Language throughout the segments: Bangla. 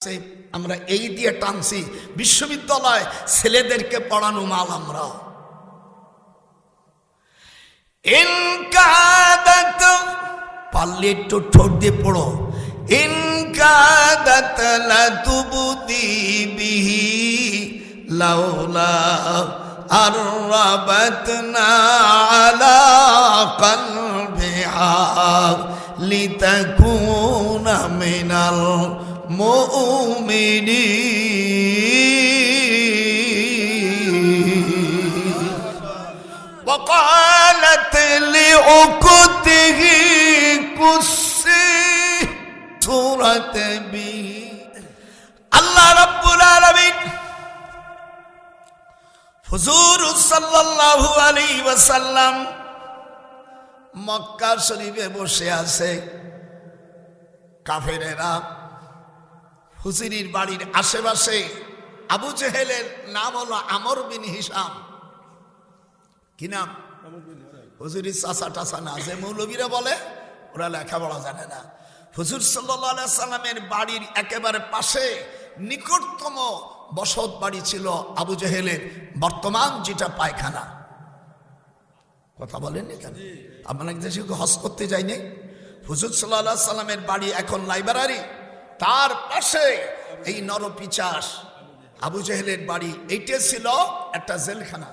আমরা এই দিয়ে টানছি বিশ্ববিদ্যালয় ছেলেদেরকে পড়ানো মাল আমরা ইনকাদাত পারলে একটু ঠোঁট দিয়ে পড়ো ইনকাদাত লাতুবদি বিহি লাউলা আরবাতনা আলা কলবিহা লিতাকুনা মিনাল মুমিনিন وقالت لأخته قصي سورة بي আল্লাহ রাব্বুল আলামিন হুজুর সাল্লাল্লাহু আলাইহি ওয়াসাল্লাম মক্কা শরীফে বসে আছে কাফেরেরা হুজুরের বাড়ির আশেপাশে আবু জেহেলের নাম হলো আমর বিন হিশাম কি নাম হুজুরের চাচা টাচা না যে মৌলবীরা বলে ওরা লেখাপড়া জানে না হুজুর সাল্লাল্লাহু আলাইহি সাল্লামের বাড়ির একেবারে পাশে নিকটতম বসত বাড়ি ছিল আবু জেহেলের বর্তমান যেটা পায়খানা কথা বলেন এখানে আপনারা দেশে হজ করতে যায়নি হুজুর সাল্লাল্লাহু আলাইহি সাল্লামের বাড়ি এখন লাইব্রেরি তার পাশে এই নরপিচাস আবু জেহেলের বাড়ি এইটা ছিল একটা জেলখানা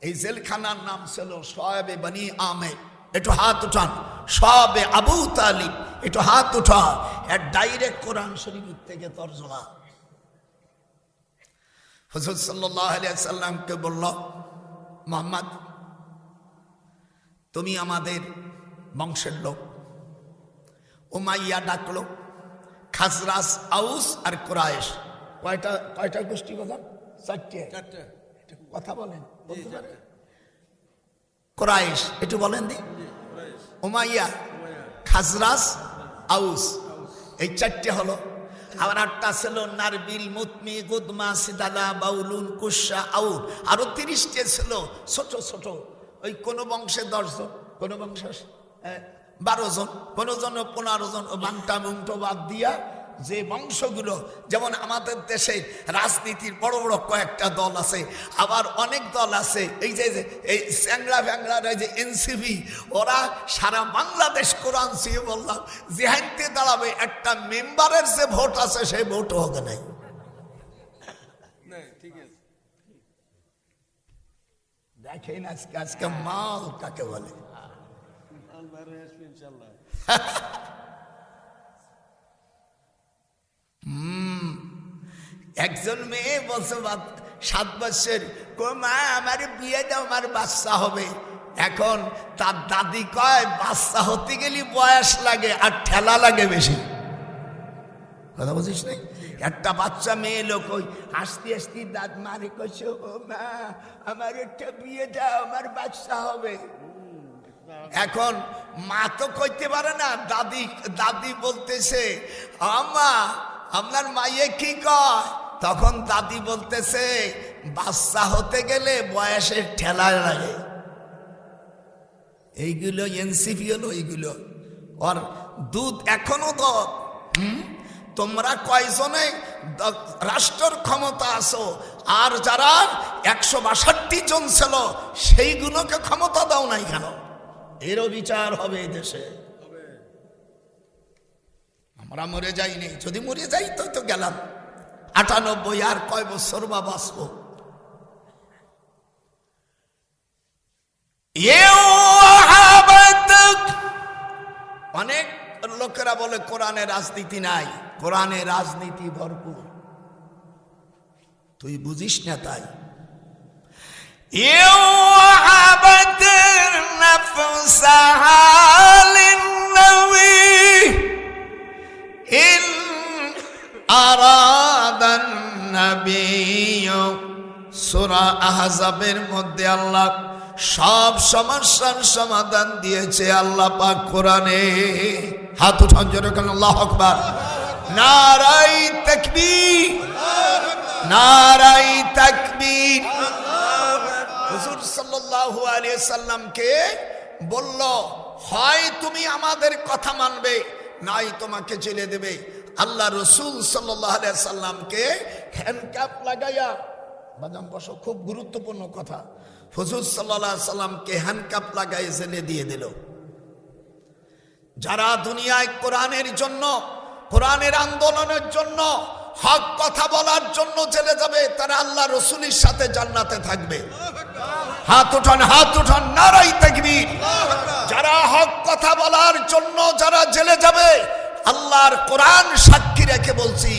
এই জেলখানার নাম ছিল শোয়েবে বনি আমের একটু হাত উঠান শোয়েবে আবু তালিব একটু হাত উঠা এর ডাইরেক্ট কোরআন শরীফ থেকে তরজমা হুজুর সাল্লাল্লাহু আলাইহি সাল্লামকে বলল মুহাম্মদ তুমি আমাদের বংশের লোক উমাইয়া ডাকলো খাজরাজ আউস আর কুরাইশ কয়টা গোষ্ঠী কথা চারটে কথা বলেন কুরাইশ একটু বলেন দি উমাইয়া খাজরাজ আউস এই চারটে হলো আবার আটটা ছিল নারবিল মুতমি গুদমা সিদালা বাউলুন কুশা আউর আরো 30টা ছিল ছোট ছোট ওই কোন বংশে 10 জন কোন বংশে 12 জন কোন জন 15 জন বাংটা মুংটো বাদ দিয়া যে বংশগুলো যেমন আমাদের দেশে রাজনীতির বড় বড় কয়েকটা দল আছে আবার অনেক দল আছে এই যে এই স্যাংরা ফ্যাংরা যে এনসিপি ওরা সারা বাংলাদেশ কোরআন দিয়ে বললাম জিহাইতে দাঁড়াবে একটা মেম্বারের যে ভোট আছে সেই ভোটও হবে নাই দেখেন আজকে মাল কাকে বলে একজন মেয়ে বলছে 7 বছর মা আমার বিয়ে দাও আমার বাচ্চা হবে এখন তার দাদি কয় বাচ্চা হতে গেলে বয়স লাগে আর ঠেলা লাগে বেশি কথা বুঝিস না একটা বাচ্চা মেয়ে লোক ওই হাসতে হাসতে দাঁত মারে কইছে ও মা আমার একটা বিয়ে দাও আমার বাচ্চা হবে এখন মা তো কইতে পারে না দাদি বলতেছে আমা আপনার মাইয়ে কি কয় তখন দাদি বলতেছে বাচ্চা হতে গেলে বয়সের ঠেলা লাগে এইগুলো এনসিপি হলো এইগুলো আর দুধ এখনো তো তোমরা কয়জনে রাষ্ট্রের ক্ষমতা আছো আর যারা 162 জন ছিল সেইগুলোকে ক্ষমতা দাও নাই কেন এরও বিচার হবে এই দেশে আমরা মরে যাইনি যদি মরে যাই তো গেলাম 98 আর কয় বছর বা বাঁচবো অনেক লোকেরা বলে কোরআনে রাজনীতি নাই কোরআনে রাজনীতি ভরপুর তুই বুঝিস না তাই আরাদান নবী সূরা আহজাবের মধ্যে আল্লাহ সব সমস্যার সমাধান দিয়েছে আল্লাহ পাক কোরআনে হাত উঠান জোরে বলেন আল্লাহু আকবার নারায়ে তাকবীর নারায়ে তাকবীর হুজুর সাল্লাল্লাহু আলাইহি সাল্লামকে বলল হয় তুমি আমাদের কথা মানবে নাই তোমাকে জেলে দেবে আল্লাহ রসুল সাল্লাল্লাহু আলাইহি সাল্লামকে হ্যান্ডকাপ লাগাইয়া, বাজান বসো, খুব গুরুত্বপূর্ণ কথা, হুজুর সাল্লাল্লাহু আলাইহি সাল্লামকে হ্যান্ডকাপ লাগাই জেলে দিয়ে দিল। যারা দুনিয়ায় কোরআনের জন্য, কোরআনের আন্দোলনের জন্য, হক কথা বলার জন্য জেলে যাবে, তারা আল্লাহ রসুলের সাথে জান্নাতে থাকবে। হাত উঠান, হাত উঠান, নারাই তাকবীর। যারা হক কথা বলার জন্য যারা জেলে যাবে, আল্লাহর কোরআন সাক্ষী রেখে বলছি,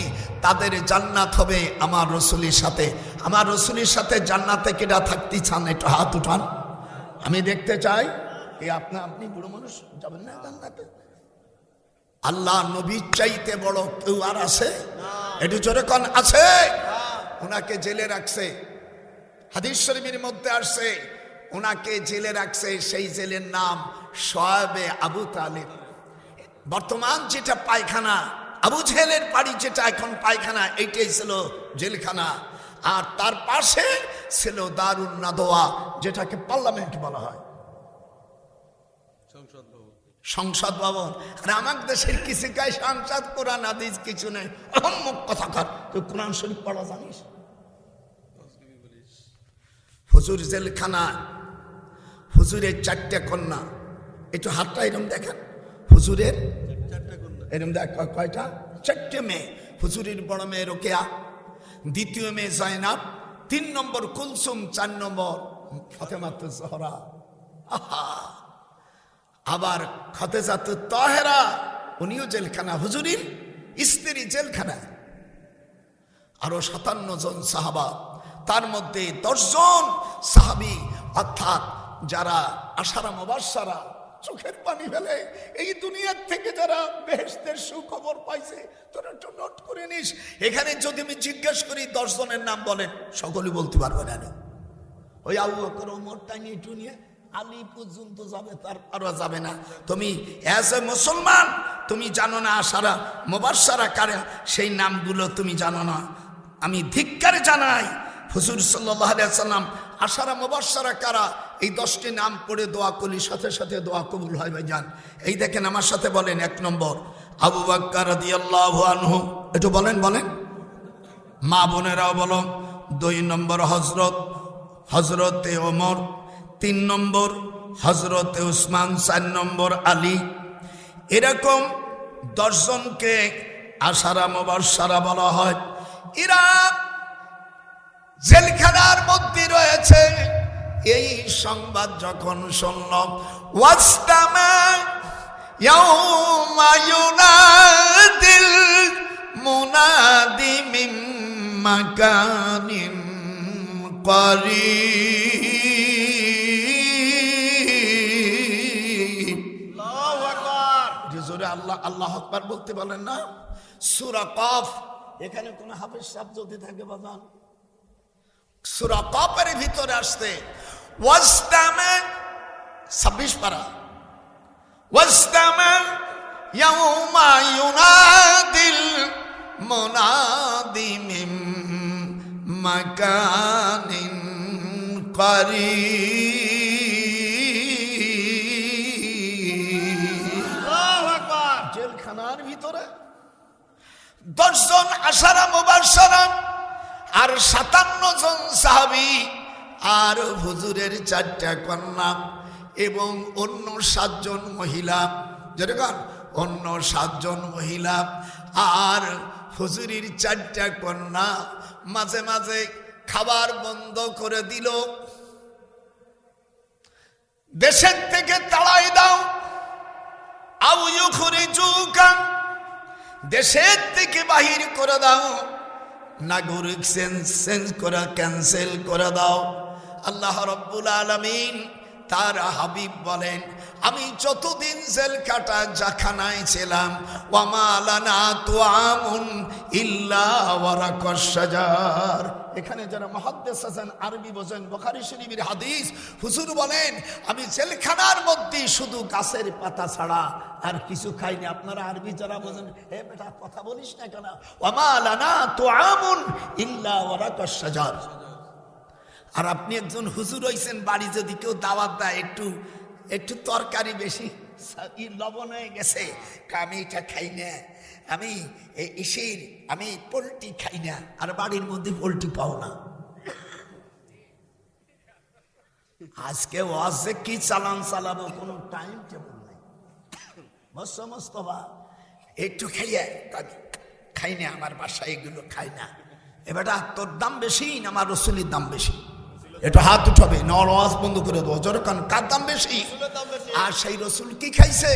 তাদের জান্নাত হবে আমার রসুলের সাথে। আমার রসুলের সাথে জান্নাতে কেডা থাকতে চান? একটু হাত উঠান, আমি দেখতে চাই। এই আপনি বুড়ো মানুষ যাবেন না জান্নাতে? আল্লাহ নবীর চাইতে বড় কেউ আর আছে? একটু জোরে কোন আছে? ওনাকে জেলে রাখছে, হাদিস শরীফের মধ্যে আসছে, ওনাকে জেলে রাখছে, সেই জেলের নাম শোয়াবে আবু তালিব। বর্তমান যেটা পায়খানা, আবু জেহেলের বাড়ি যেটা এখন পায়খানা, এইটাই ছিল জেলখানা। আর তার পাশে ছিল দারুন নাদোয়া, যেটাকে পার্লামেন্ট বলা হয়, সংসদ ভবন। আর আমাদের দেশের কিছু গায়ে সংসদ, কোরআন হাদিস কিছু নেই, অহম্মক কথা কর। তুই কোরআন শরীফ পড়া জানিস? হুজুর জেলখানা, হুজুরের 4টে কন্যা, একটু হাতটা এরকম দেখেন, হুজুরের এরকম দেখ, কয়টা? 4টে মেয়ে। হুজুরের বড় মেয়ে রোকেয়া, দ্বিতীয় মেয়ে জয়নাব, 3 নম্বর কুলসুম, 4 নম্বর ফাতেমাতুজ জোহরা। আবার খাতেজাতুত তাহেরা, উনিও জেলখানা, হুজুরের স্ত্রী জেলখানা। আরো 57 জন সাহাবা, তার মধ্যে 10 জন সাহাবী, অর্থাৎ যারা আশারা মুবাশশারা, চোখের পানি ফেলে এই দুনিয়ার থেকে যারা বেহেশতের সুখবর পাইছে, তোরা একটু নোট করে নিস। এখানে যদি আমি জিজ্ঞেস করি 10 জনের নাম বলেন, সকলেই বলতে পারবে না। ওই আবু বকর, ওমর, টানিয়ে টুনিয়ে আলী পর্যন্ত যাবে, তারপরও যাবে না। তুমি অ্যাজ এ মুসলমান তুমি জানো না আশারা মুবাশশারা কারা, সেই নামগুলো তুমি জানো না। আমি ধিক্কার জানাই, হুজুর সাল্লাল্লাহু আলাইহি সাল্লাম আশারা মুবাশশারা কারা, এই 10টি নাম পড়ে দোয়া করি, সাথে সাথে দোয়া কবুল হয় ভাইজান। এই দেখেন, আমার সাথে বলেন, 1 নম্বর আবু বকর রাদিয়াল্লাহু আনহু, একটু বলেন, মা বোনেরাও বলো। 2 নম্বর হযরতে ওমর, 3 নম্বর হযরতে উসমান, 4 নম্বর আলী। এরকম 10 জনকে আশারা মুবাশশারা বলা হয়। এরা জেলখানার মধ্যে রয়েছে। এই সংবাদ যখন শুনলাম, ওয়াস্তামা ইয়াউমা ইউনাদিল মুনাদি মিন মাকানিন করিব। আল্লাহু আকবার। জোরে আল্লাহ আল্লাহু আকবার বলতে বলেন না? সূরা কফ, এখানে কোন হাফেজ সাহেব যদি থাকে বাজান, সূরা কফের ভিতরে আসতে ওয়াস্তামা 26 পারা, ওয়াস্তামা ইয়াউমা ইউনাদিল মুনাদি মিন মাকানিন করিব। আল্লাহু আকবার। জেলখানার ভিতরে 10 জন আশারা মুবাশশারা আর 57 জন সাহাবী আর হুজুরের 4টা কন্যা এবং অন্য 7 জন মহিলা, যেরকম অন্য 7 জন মহিলা আর হুজুরের 4টা কন্যা মাঝে মাঝে খাবার বন্ধ করে দিল। দেশের থেকে তাড়াই দাও, আউ ইউখরিজুকা, দেশের থেকে বাহির করে দাও, নাগরিক চেঞ্জ করে ক্যান্সেল করে দাও। আল্লাহ রাব্বুল আলামিন তার হাবিব বলেন, আমি যতদিন জেল কাটা জাখানায় ছিলাম, ওয়ামা লানা তুআমুন ইল্লা ওয়ারাকাশ শাজার। এখানে যারা মুহাদ্দিস আছেন, আরবি বোঝেন, বুখারী শরীফের হাদিস, হুজুর বলেন আমি জেলখানার মধ্যে শুধু গাছের পাতা ছাড়া আর কিছু খাইনি। আপনারা আরবি যারা বোঝেন, হে বেটা কথা বলিস না কেন? ওয়ামা লানা তুআমুন ইল্লা ওয়ারাকাশ শাজার। আর আপনি একজন হুজুর হইছেন, বাড়ি যদি কেউ দাওয়াত দেয়, একটু তরকারি বেশি লবণ হয়ে গেছে, আমি এটা খাই না, আমি ইসের আমি পোলট্রি খাই না, আর বাড়ির মধ্যে পোলট্রি পাও না। আজকে ওয়াজে কি চালান চালাবো কোনো টাইম টেবিল নাই। সমস্ত একটু খাইয়া খাই না, আমার বাসায় এগুলো খাই না। এবারটা তোর দাম বেশি না আমার রসুলের দাম বেশি? একটু হাত উঠাবে, না আওয়াজ বন্ধ করে দেবো জোরে, কারণ কার দাম বেশি? আর সেই রসুল কি খাইছে?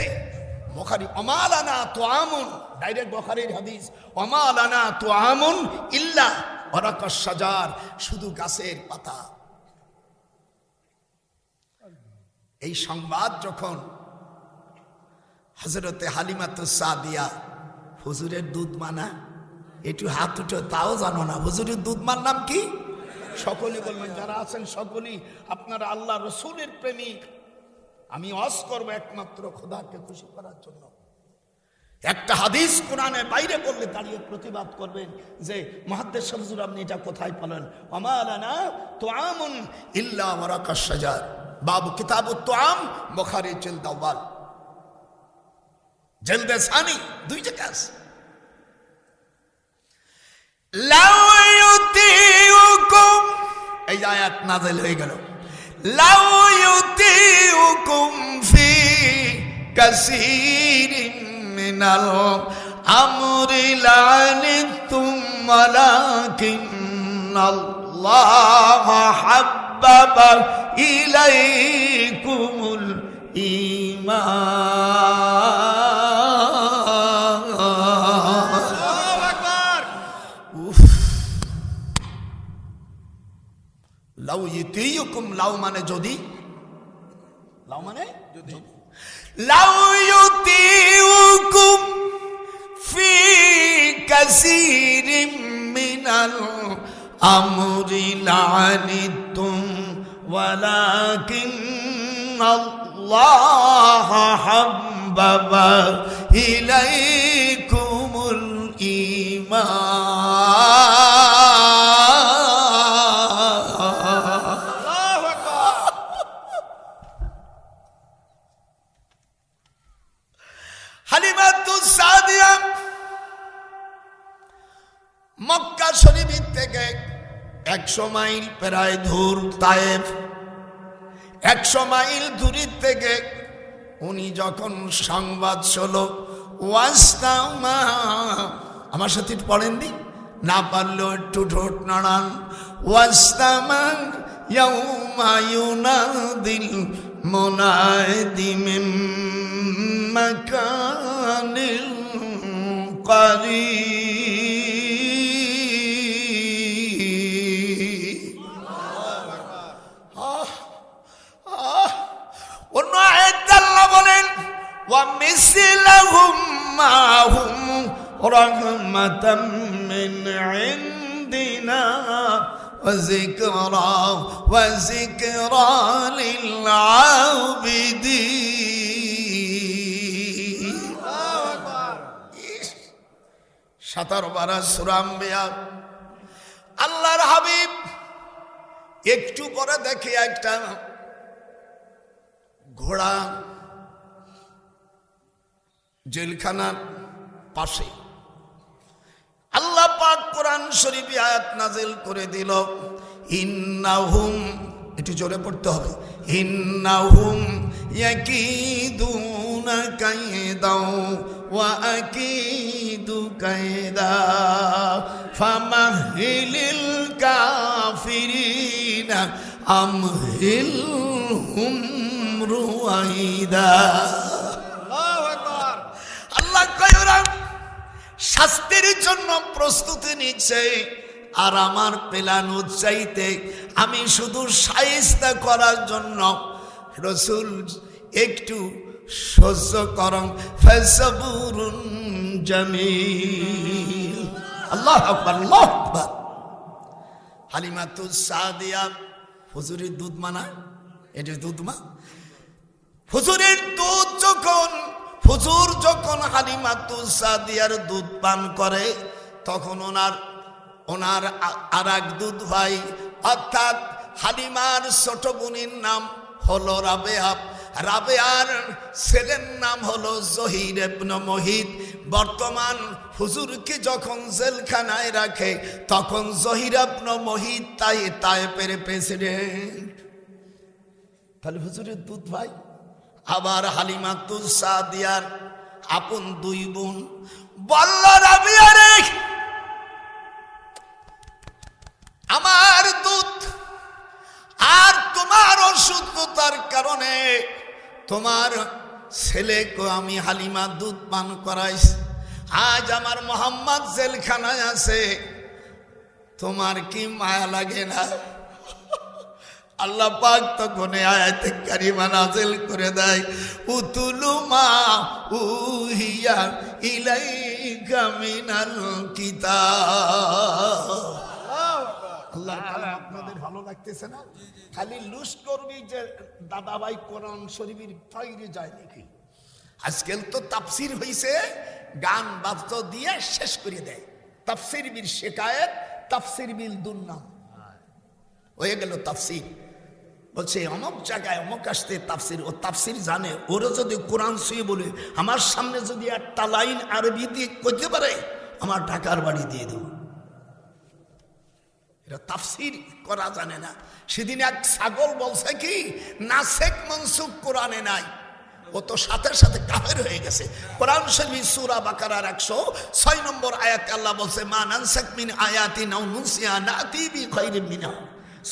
বুখারী, অমালানা তো আমুন, ডাইরেক্ট বুখারীর হাদিস, অমালানা তো আমুন ইল্লা ওয়ারাকাশ শাজার, শুধু গাছের পাতা। এই সংবাদ যখন হযরতে হালিমাতুস সাদিয়া, হুজুরের দুধ মানা, একটু হাত উঠে, তাও জানো না হুজুরের দুধ মার নাম কি? সকলেই বলবেন, যারা আছেন সকলেই আপনারা আল্লাহ রসুলের প্রেমিক। আমি ওয়াজ করবো একমাত্র খোদাকে খুশি করার জন্য। একটা হাদিস কোরআনে বাইরে বললে দাঁড়িয়ে প্রতিবাদ করবেন যে মুহাদ্দিস হুজুর আপনি এটা কোথায় পেলেন? ওয়ামালানা তুআমুন ইল্লা ওয়ারাকাশ শাজার, বাবু কিতাবুত তুআম, বুখারী জিলদ আউয়াল, জিলদে সানি, দুই জায়গা আছে। লাউ ইউতিউকুম, এই আয়াত নাযিল হয়ে গেল, লাউ ইউতিউকুম ফি কাসীরিন মিনাল আমরি লানিতুম ওয়ালাকিন্নাল্লাহ হাব্বাবা ইলাইকুমুল ঈমান। লাউ ইউতিউকুম, লাউ মানে যদি, লাউ মানে যদি, লাউ ইউতিউকুম ফি কাসীরিম মিনাল আমরি লানিতুম ওয়ালাকিন্নাল্লাহ হাব্বাবা ইলাইকুমুল ঈমান। হালিমাতুস সাদিয়া মক্কা শরীফ থেকে 100 মাইল প্রায় দূর, তায়েফ 100 মাইল দূরের থেকে উনি যখন সংবাদ শোনো, ওয়াস্তামা, আমার সাথে পড়েন দি, না পারলেও একটু ঠোঁট নাড়ান, ওয়াস্তামা ইয়াউমা ইউনাদিল মুনাদি মিন মাকানিল কারীব। অন্য আয়াতে আল্লাহ বলেন, ওয়া মিসলাহুম মাহুম রাহমাতাম মিন ইনদিনা ওয়া যিকরা লিল আবিদিন। 17 পারা সূরা আম্বিয়া। আল্লাহর হাবিব একটু পরে দেখে একটা ঘোড়া জেলখানার পাশে। আল্লাহ পাক কোরআন শরীফে আয়াত নাযিল করে দিল, ইন্নাহুম, একটু জোরে পড়তে হবে, ইন্নাহুম ইয়াকিদুনা কায়দাও ওয়া আকিদু কায়দা ফামাহিলিল কাফিরিনা আমহিলহুম রুয়াইদা। আল্লাহ কয় ওরা শাস্তির জন্য প্রস্তুতি নিচ্ছে, আর আমার পেলানো চাইতে আমি শুধু শায়েস্তা করার জন্য রসুল একটু সহ্য করম, ফাসবুরুন জামিল। আল্লাহু আকবার, আল্লাহু আকবার। হালিমাতুস সাদিয়া হুজুরের দুধ মানা, এটা দুধ মা, হুজুরের দুধ যখন, হুজুর যখন হালিমাতুস সাদিয়ার দুধ পান করে, তখন ওনার আর এক দুধ ভাই, অর্থাৎ হালিমার ছোট বোনের নাম হলো রাবেয়া, রাবেয়ার ছেলের নাম হলো জহির ইবনে মুহিত, বর্তমান হুজুরকে যখন জেলখানায় রাখে তখন জহির ইবনে মুহিত তায়েফের প্রেসিডেন্ট। তাহলে হুজুরের দুধ ভাই। আবার হালিমাতুস সাদিয়ার আপন দুই বোন বলল, রাবিয়া রে, আমার দুধ আর তোমার অসুস্থতার কারণে তোমার ছেলেকে আমি হালিমা দুধ পান করাইছি। আজ আমার মোহাম্মদ জেলখানায় আছে, তোমার কি মায়া লাগে না? আল্লাহ পাক তখন আয়াতে কারিমা নাযিল করে দেয়, উতুলু মা উহিয়া ইলাইকা মিনাল কিতাব। আল্লাহর কালাম আপনাদের ভালো লাগতেছে না? খালি লুস করবি যে দাদা ভাই কোরআন শরীফের বাইরে যায় নাকি? আজকাল তো তাফসির হইছে, গান বাদ্য দিয়ে শেষ করে দেয়। তাফসির বিল শিকায়েত, তাফসির বিল দুর্নাম হয়ে গেল তাফসির। বলছে অমুক জায়গায় অমুক আসতে তাফসির, ও তাফসির জানে। ওরা যদি কোরআন ছুঁয়ে বলে আমার সামনে যদি একটা লাইন আরবি দিয়ে করতে পারে, আমার ঢাকার বাড়ি দিয়ে দেব। এটা তাফসির করা জানে না। সেদিন এক ছাগল বলছে কি, নাসেক মনসুখ কোরআনে নাই। ও তো সাথে সাথে কাফের হয়ে গেছে। কোরআন শরীফ সূরা বাকারার 106 নম্বর আয়াতে আল্লাহ বলছে, মা নানসাক মিন আয়াতিন আও নুসিয়া নাতি বিখাইরিন মিনহা।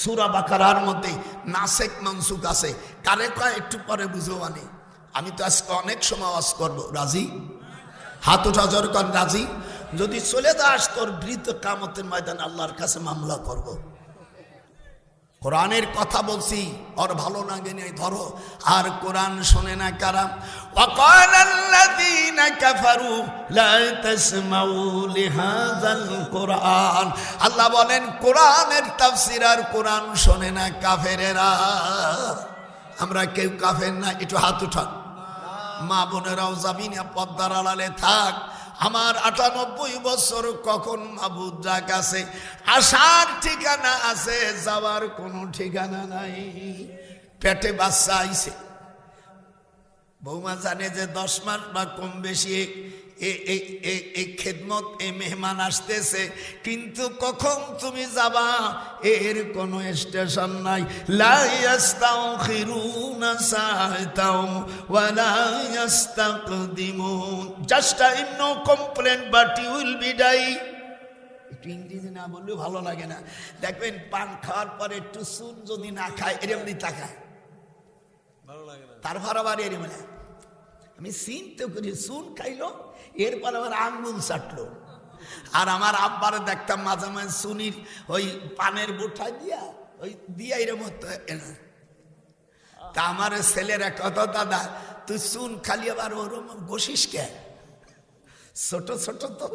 সূরা বাকারার মধ্যে নাসেক মনসুখ আছে। কারে কয় একটু পরে বুঝবানি। আমি তো আজকে অনেক সময় ওয়াজ করব, রাজি? হাত উঠা জোর কর, রাজি? যদি চলে যাস তোর বৃত কিয়ামতের ময়দানে আল্লাহর কাছে মামলা করব। কোরআনের কথা বলছি, ওর ভালো লাগে না ধরো। আর কোরআন শোনে না কারা? ওয়াকালাল্লাযীনা কাফারু লা তাসমাউ লিহাযাল কোরআন। আল্লাহ বলেন কোরআনের তাফসীর আর কোরআন শোনে না কাফেরেরা। আমরা কেউ কাফের না, একটু হাত উঠান। মা বোনেরাও জামিনে পর্দার আড়ালে থাক। আমার ৯৮ বছর কখন মাবুদ ডাক আছে, আসার ঠিকানা আছে, যাওয়ার কোনো ঠিকানা নাই। পেটে বাচ্চা আইছে, বৌমা জানে যে 10 মাস বা কম বেশি এই খেদমত, এই মেহমান আসতেছে, কিন্তু কখন তুমি যাবা এর কোনো স্টেশন নাই। লা ইস্তাখিরুনা সাআতাও ওয়া লা ইস্তাকদিমুন। Just time, no complain, but you will be die. একটু ইংরেজি না বললে ভালো লাগে না। দেখবেন পান খাওয়ার পরে একটু চুন যদি না খায় এরমনি তাকায়, ভালো লাগে না। তারপর আবার এরম না, আমি চিন্তা করি চুন খাইলো, এরপর আবার আঙ্গুল চাটলো। আর আমার আব্বারে দেখতাম মাঝে মাঝে চুনির ওই পানের বুঠা দিয়া ওই দিয়া এরম হতো। তা আমার ছেলেরা কত, দাদা তুই চুন খালি আবার ওরম বসিস কে? ছোট ছোট তো।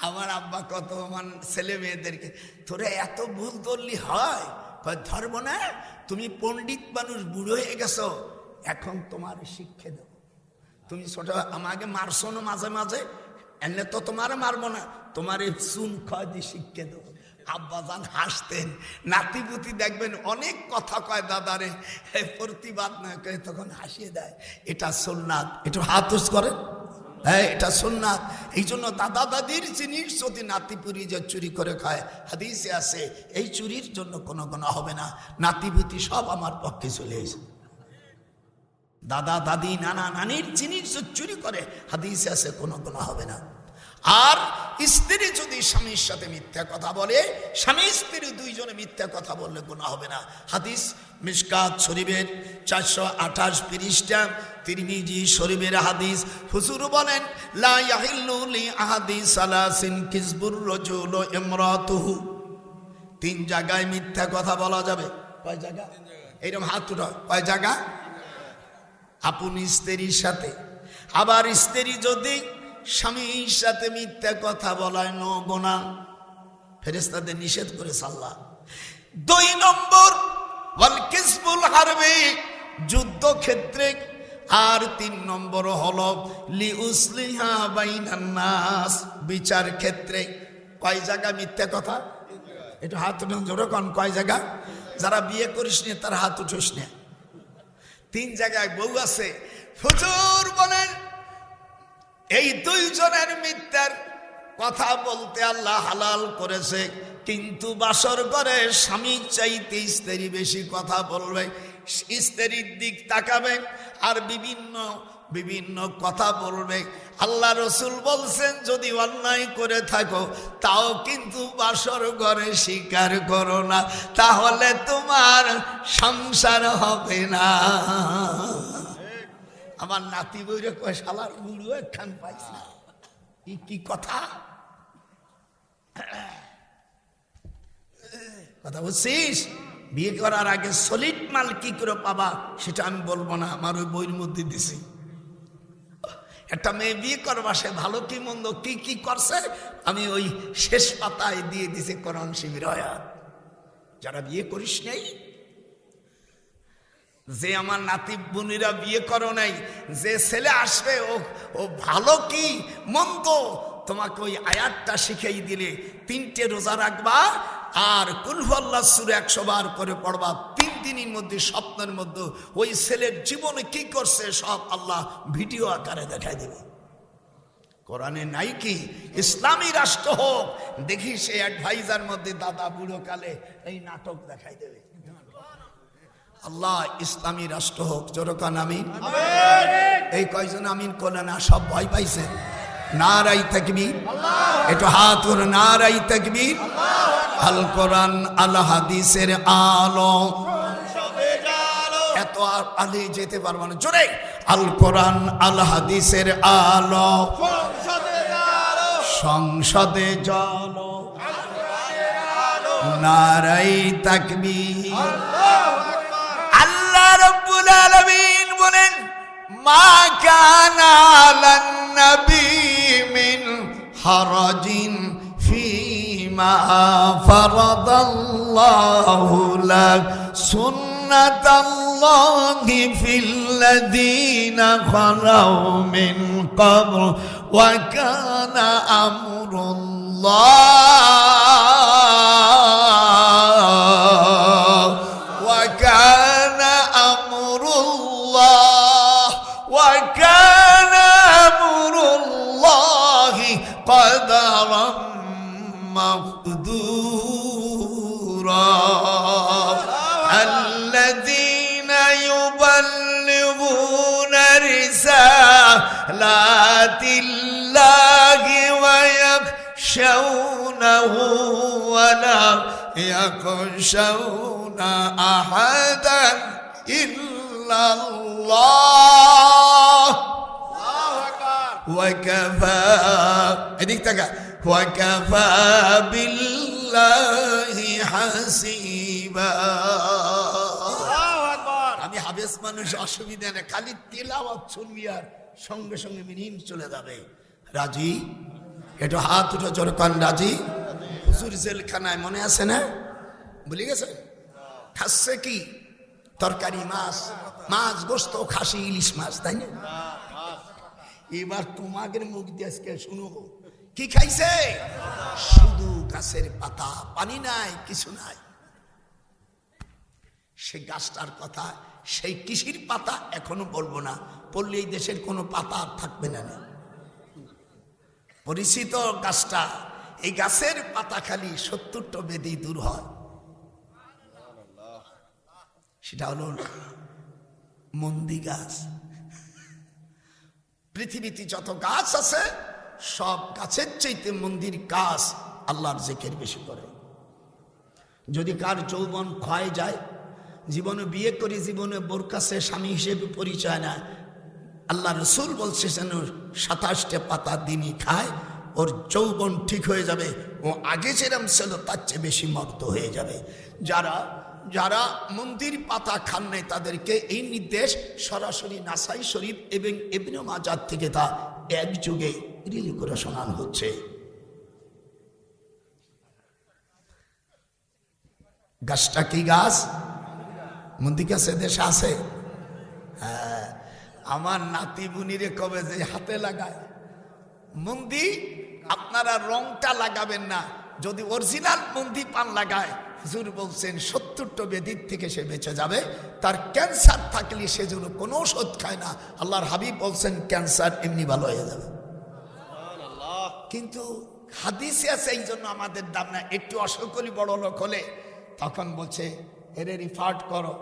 আমার আব্বা কত আমার ছেলে মেয়েদেরকে, তোরা এত ভুল ধরলি হয়? ধরবো না, তুমি পণ্ডিত মানুষ, বুড়ো হয়ে গেছো, এখন তোমার শিক্ষা দেব। তুমি ছোট আমাকে মারছো না মাঝে মাঝে, এনে তো তোমার মারবো না, তোমার এই চুন খাওয়া দিয়ে শিক্ষা দেবো। আব্বাজান হাসতেন। নাতিপুতি দেখবেন অনেক কথা কয় দাদারে, প্রতিবাদ না করে তখন হাসিয়ে দেয়। এটা সুন্নাত। একটু হাত উঁচু করেন। হ্যাঁ, এটা সুন্নাত। এই জন্য দাদা দাদির জিনিস যদি নাতিপুরি যে চুরি করে খায়, হাদিসে আছে এই চুরির জন্য কোনো গুনাহ হবে না। নাতিপুতি সব আমার পক্ষে চলে এসে। দাদা দাদি নানা নানির জিনিস চুরি করে, হাদিসে আছে কোনো গুনাহ হবে না। আর স্ত্রী যদি স্বামীর সাথে মিথ্যা কথা বলে, স্বামী স্ত্রী দুইজনে মিথ্যা কথা বললে গুনাহ হবে না। হাদিস মিশকাত শরীফের 428 পৃষ্ঠা, তিরমিজি শরীফের হাদিস। হুজুর বলেন, লা ইয়াহিল্লু লি আহাদি সালাসিন কিযবুর রাজুল ইমরাতুহু। 3 জায়গায় মিথ্যা কথা বলা যাবে। কয় জায়গা? এইরকম হাত উঠা। কয় জায়গা? আপনি স্ত্রীর সাথে। আবার স্ত্রী যদি স্বামীর সাথে মিথ্যা কথা বলায় নো গুনাহ, ফেরেশতাদের নিষেধ করেছে আল্লাহ। 2 নম্বর ওয়াল কিসবুল হারবি, যুদ্ধক্ষেত্রে। আর 3 নম্বর হলো লিউসলিহা বাইনান নাস, বিচার ক্ষেত্রে। কয় জায়গা মিথ্যা কথা? একটু হাত উঠান জোরে কোন, কয় জায়গা? যারা বিয়ে করিস নি তার হাত উঠিস না। 3 জায়গায় বউ আছে। হুজুর বলেন এই দুইজনের মিথ্যার কথা বলতে আল্লাহ হালাল করেছে, কিন্তু বাসর ঘরে স্বামী চাইতে স্ত্রী বেশি কথা বলবে, স্ত্রীর দিক তাকাবে আর বিভিন্ন বিভিন্ন কথা বলবে। আল্লাহ রসুল বলছেন যদি অন্যায় করে থাকো তাও কিন্তু বাসর ঘরে স্বীকার করো না, তাহলে তোমার সংসার হবে না। আমার নাতি বইরে কয় শালার বুড়ো একখান পাইছি, কি কথা কথা বলছিস? বিয়ে করার আগে সলিড মাল কি করে পাবা সেটা আমি বলবো না, আমার ওই বইয়ের মধ্যে দিছি। একটা মেয়ে বিয়ে করবা, সে ভালো কি মন্দ কি কি করছে আমি ওই শেষ পাতায় দিয়ে দিছি কোরআন শিবির আয়াত। যারা বিয়ে করিস নাই, যে আমার নাতি বোনেরা বিয়ে করো নাই, যে ছেলে আসবে ও ভালো কি মন্দ তোমাকে ওই আয়াতটা শিখাই দিলে 3টে রোজা রাখবা আর কুল হুয়াল্লাহ সূরা 100 বার করে পড়বা। 3 দিনের মধ্যে স্বপ্নের মধ্যে ওই ছেলের জীবনে কি করছে সব আল্লাহ ভিডিও আকারে দেখাই দেবে। কোরআনে নাই কি ইসলামী রাষ্ট্র হোক, দেখি সে অ্যাডভাইজার মধ্যে দাদা বুড়ো কালে এই নাটক দেখাই দেবে। আল্লাহ ইসলামী রাষ্ট্র হোক, জোরকান আমিন। এই কয়জন আমিন করলে না সব ভয় পাইছে? নারাই তাকবীর, একটু হাত করে নারাই তাকবীর। আল কোরআন আল হাদিসের আলো, এত আলে যেতে পারবো না, জোরে আল কোরআন আল হাদিসের আলো, সংসদে জলো, নারাই তাকবীর। আল্লাহ রাব্বুল আলামিন বলেন মা কানা লান নবী মিন হারাজিন ফীমা ফারাদাল্লাহু লাক সুন্নাতাল্লাহি ফিল্লাযীনা খালাউ মিন ক্বাবল ওয়া কানা আমরুল্লাহ ওয়া কানা আমরুল্লাহ ওয়া কানা আমরুল্লাহি قدرا مقدورا الذين يبلغون رسالات الله ويخشونه ولا يخشون أحدا إلا الله وكفى وكفى بالله حسيبا। আমি হাবেস মানুষ, অসুবিধা নেই, খালি তেলাওয়াত শুনবি আর সঙ্গে সঙ্গে মিনিম চলে যাবে। রাজি? একটু হাত উঠে জোর কান রাজি? হুজুর জেলখানায় মনে আছে না? ভুলে গেছে? খাচ্ছে কি? তরকারি মাছ, মাছ গোস্ত, খাসি, ইলিশ মাছ, তাই না? এবার তোমাদের মুখ দিয়ে আজকে শুনো কি খাইছে? শুধু গাছের পাতা, পানি নাই, কিছু নাই। সে গাছটার কথা, সেই কৃষির পাতা এখনো বলবো না, বললে এই দেশের কোনো পাতা আর থাকবে না। পরিচিত গাছটা, এই গাছের পাতা খালি 70টা বেদি দূর হয়। সেটা হলো মন্দি গাছ। পৃথিবীতে যত গাছ আছে সব গাছের চাইতে মন্দির গাছ আল্লাহর জিকির বেশি করে। যদি কার যৌবন ক্ষয় যায়, জীবনে বিয়ে করে জীবনে বোর কাছে স্বামী হিসেবে পরিচয় না, আল্লাহ রসুল বলছে যেন 27টে পাতা দিনই খায়, ওর যৌবন ঠিক হয়ে যাবে, ও আগে যেরকম ছিল তার চেয়ে বেশি মর্ত হয়ে যাবে। যারা যারা মন্দির পাতা খান নাই তাদেরকে এই নির্দেশ সরাসরি নাসাই শরীফ এবং ইবনে মাজাহ থেকে তা এক যুগে রিলি করে শোনানো হচ্ছে। গাছটা কি গাছ? মন্দির গাছ দেশে আছে। হ্যাঁ, আমার নাতি বুনিরে কবে যে হাতে লাগায় মন্দি, আপনারা রংটা লাগাবেন না, যদি অরিজিনাল মন্দি পান লাগায় হুজুর বলছেন 70টা ব্যাধির থেকে সে বেঁচে যাবে। তার ক্যান্সার থাকলে সে যেন কোনো ওষুধ খায় না, আল্লাহর হাবিব বলছেন ক্যান্সার এমনি ভালো হয়ে যাবে। কিন্তু হাদিসে আছে এই জন্য আমাদের দাম না। একটু অসকলি বড় লোক হলে তখন বলছে এরে রিফার্ট করো,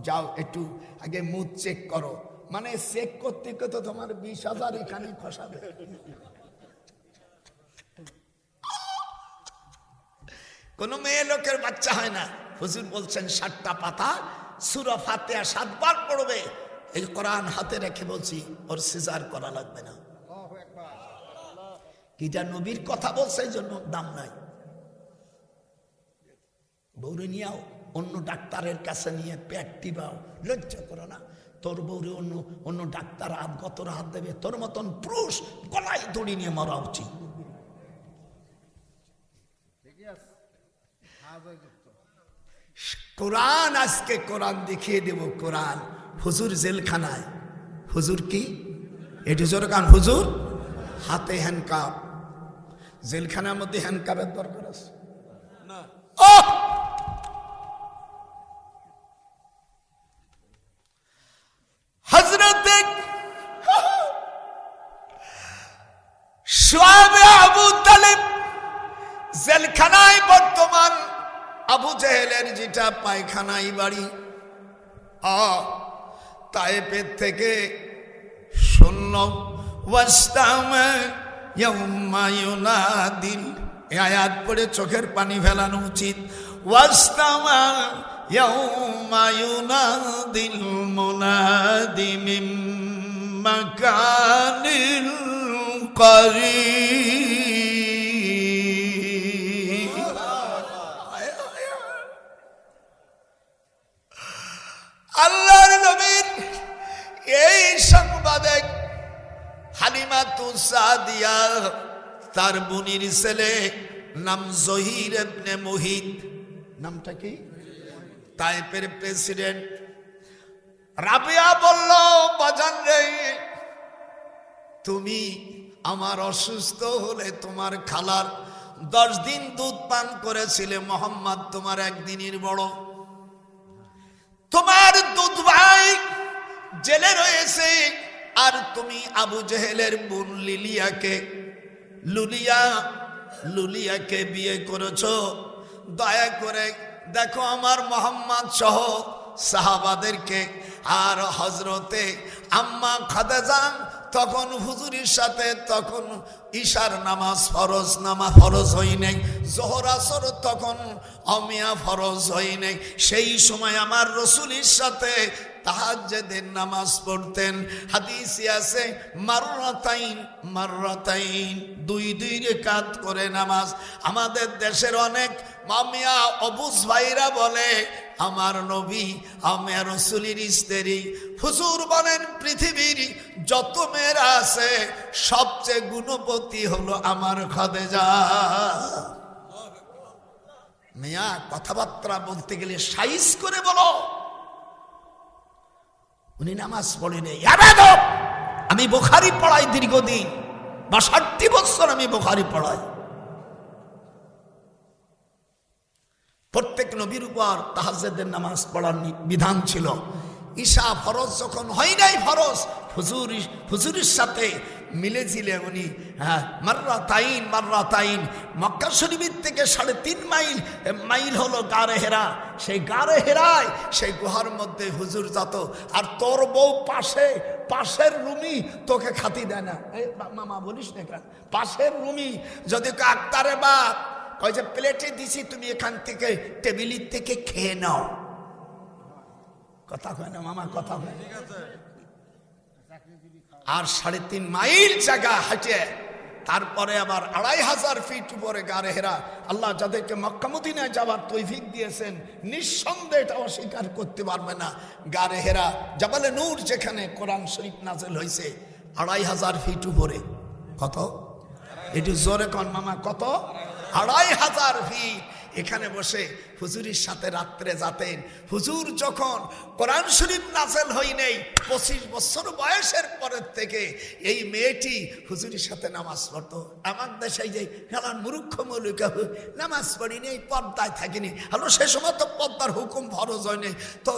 যাও একটু আগে মুখ চেক করো। মানে চেক করতে করতে তোমার 20,000 এখানে খসাবে। কোন মেয়ে লোকের বাচ্চা হয় না। হুজুর বলছেন 7টা পাতা সূরা ফাতিহা 7 বার পড়বে। এই কোরআন হাতে রেখে বলছি ওর সিজার করা লাগবে না। কিটা নবীর কথা বলছে এই জন্য দাম নাই। বউরে নিয়াও অন্য ডাক্তারের কাছে নিয়ে পেট টিপাও, লজ্জা করো না। তোর বউরে অন্য ডাক্তার গতর হাত দেবে, তোর মতন পুরুষ গলায় দড়ি নিয়ে মরা উচিত। কোরআন আজকে কোরআন দেখিয়ে দেব। কোরআন হুজুর জেলখানায়। হুজুর কি এটি জোর কান, হুজুর হাতে হ্যান্ডকাপ। জেলখানার মধ্যে হ্যান্ডকাপের দরকার আছে না। হযরত শুআয়ব আবু তালেব জেলখানায় বর্তমান। আবু জেহেলের যেটা পায়খানাই বাড়ি, তায়েফের থেকে শূন্য ওয়াস্তামা ইয়াউমা ইউনাদিল। এই আয়াত পড়ে চোখের পানি ফেলানো উচিত। ওয়াস্তামা ইয়াউমা ইউনাদিল মুনাদি মিন মাকানিল করিব। আল্লাহর নবীর এই সংবাদে হালিমাতুস সাদিয়া তার বোনের ছেলে নাম জহির ইবনে মুহিত, নামটা কি, তায়েফের প্রেসিডেন্ট। রাবিয়া বলল, বাজান রে, তুমি আমার অসুস্থ হলে তোমার খালার 10 দিন দুধ পান করেছিলে, মোহাম্মদ তোমার একদিনের বড়। তোমার দুধ ভাই জেলে রয়েছে, আর তুমি আবু জেহেলের বোন লুলিয়াকে বিয়ে করেছো। দয়া করে দেখো আমার মোহাম্মদ সহ সাহাবাদেরকে। আর হযরতে আম্মা খাদিজা তখন হুজুরের সাথে তখন ঈশার নামাজ ফরজ হই নাই, যোহর আসর তখন অমিয়া ফরজ হই নাই। সেই সময় আমার রাসূলের সাথে তাহাজ্জুদের নামাজ পড়তেন। হাদিসে আছে মাররাতাইন 2 রাকাত করে নামাজ। আমাদের দেশের অনেক মামিয়া অবুজ ভাইরা বলে আমার নবী আমার রাসূলের স্ত্রী। হুজুর বলেন পৃথিবীর যত মেয়েরা আছে সবচেয়ে গুণবতী হলো আমার খাদিজা। মিয়া কথাবার্তা বলতে গেলে সাইজ করে বলো। উনি নামাজ পড়েন। আমি বুখারী পড়াই দীর্ঘদিন, 62 বছর আমি বুখারী পড়াই। প্রত্যেক নবীর উপর তাহাজ্জুদের নামাজ পড়ার বিধান ছিল। ঈশা ফরজ যখন হয় নাই ফরজ, হুজুরের সাথে মিলে ছিলে উনি মাররাতাইন। মক্কা শরীফের থেকে 3.5 মাইল হলো গারে হেরা। সেই গারে হেরায় সেই গুহার মধ্যে হুজুর যেত। আর তোর বউ পাশের রুমি তোকে খাতি দেয় না। এই মামা বলিস না, পাশের রুমি যদি আক্তারে বাপ কয় যে প্লেটে দিছি তুমি এখান থেকে টেবিলের থেকে খেয়ে নাও। কথা কয় না মামা, কথা কয়। আর 3.5 মাইল জায়গা হাঁটে তারপরে আবার 2500 ফিট উপরে গারে হেরা। আল্লাহ যাদেরকে মক্কা মদিনায় যাবার তৌফিক দিয়েছেন নিঃসন্দেহে এটা অস্বীকার করতে পারবে না। গারে হেরা জাবালে নূর যেখানে কোরআন শরীফ নাযিল হয়েছে 2500 ফিট উপরে। কত? এটি জোরে কন মামা, কত? 2500 ফিট। এখানে বসে হুজুরের সাথে রাত্রে যাতেন। হুজুর যখন কোরআন শরীফ নাযিল হই নাই 25 বছর বয়সের পরের থেকে এই মেয়েটি হুজুরের সাথে নামাজ পড়তো। আমার দেশে যে খেলার মূর্খ মৌলিকা নামাজ পড়ি নেই, পর্দায় থাকিনি। হলো সে সময় তো পর্দার হুকুম ফরজ হয় নাই। তো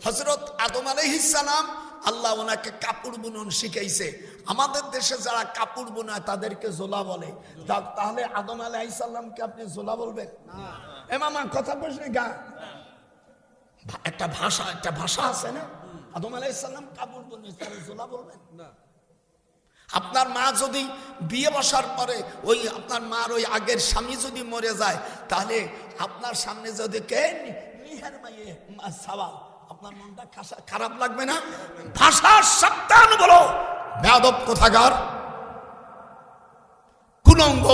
হযরত আদম আলাইহিস সালাম আল্লাহ ওনাকে কাপড় বুনন শিখাইছে। আমাদের দেশে যারা কাপড় বোনায় তাদেরকে জোলা বলে, তাহলে আদম আলাইহিস সালামকে আপনি জোলা বলবেন? এ মামা কথা বলছে গা, একটা ভাষা আছে না, আদম আলাইহিস সালাম কাপড় বুনে তাহলে জোলা বলবেন না? আপনার মা যদি বিয়ে বসার পরে ওই আপনার মার ওই আগের স্বামী যদি মরে যায়, তাহলে আপনার সামনে যদি কে নিহার মাইয়ে সওয়াল, আপনার মনটা খারাপ লাগবে না? ভাষার সাবধান বলো, বেয়াদব কোথাকার, কুলঙ্গ।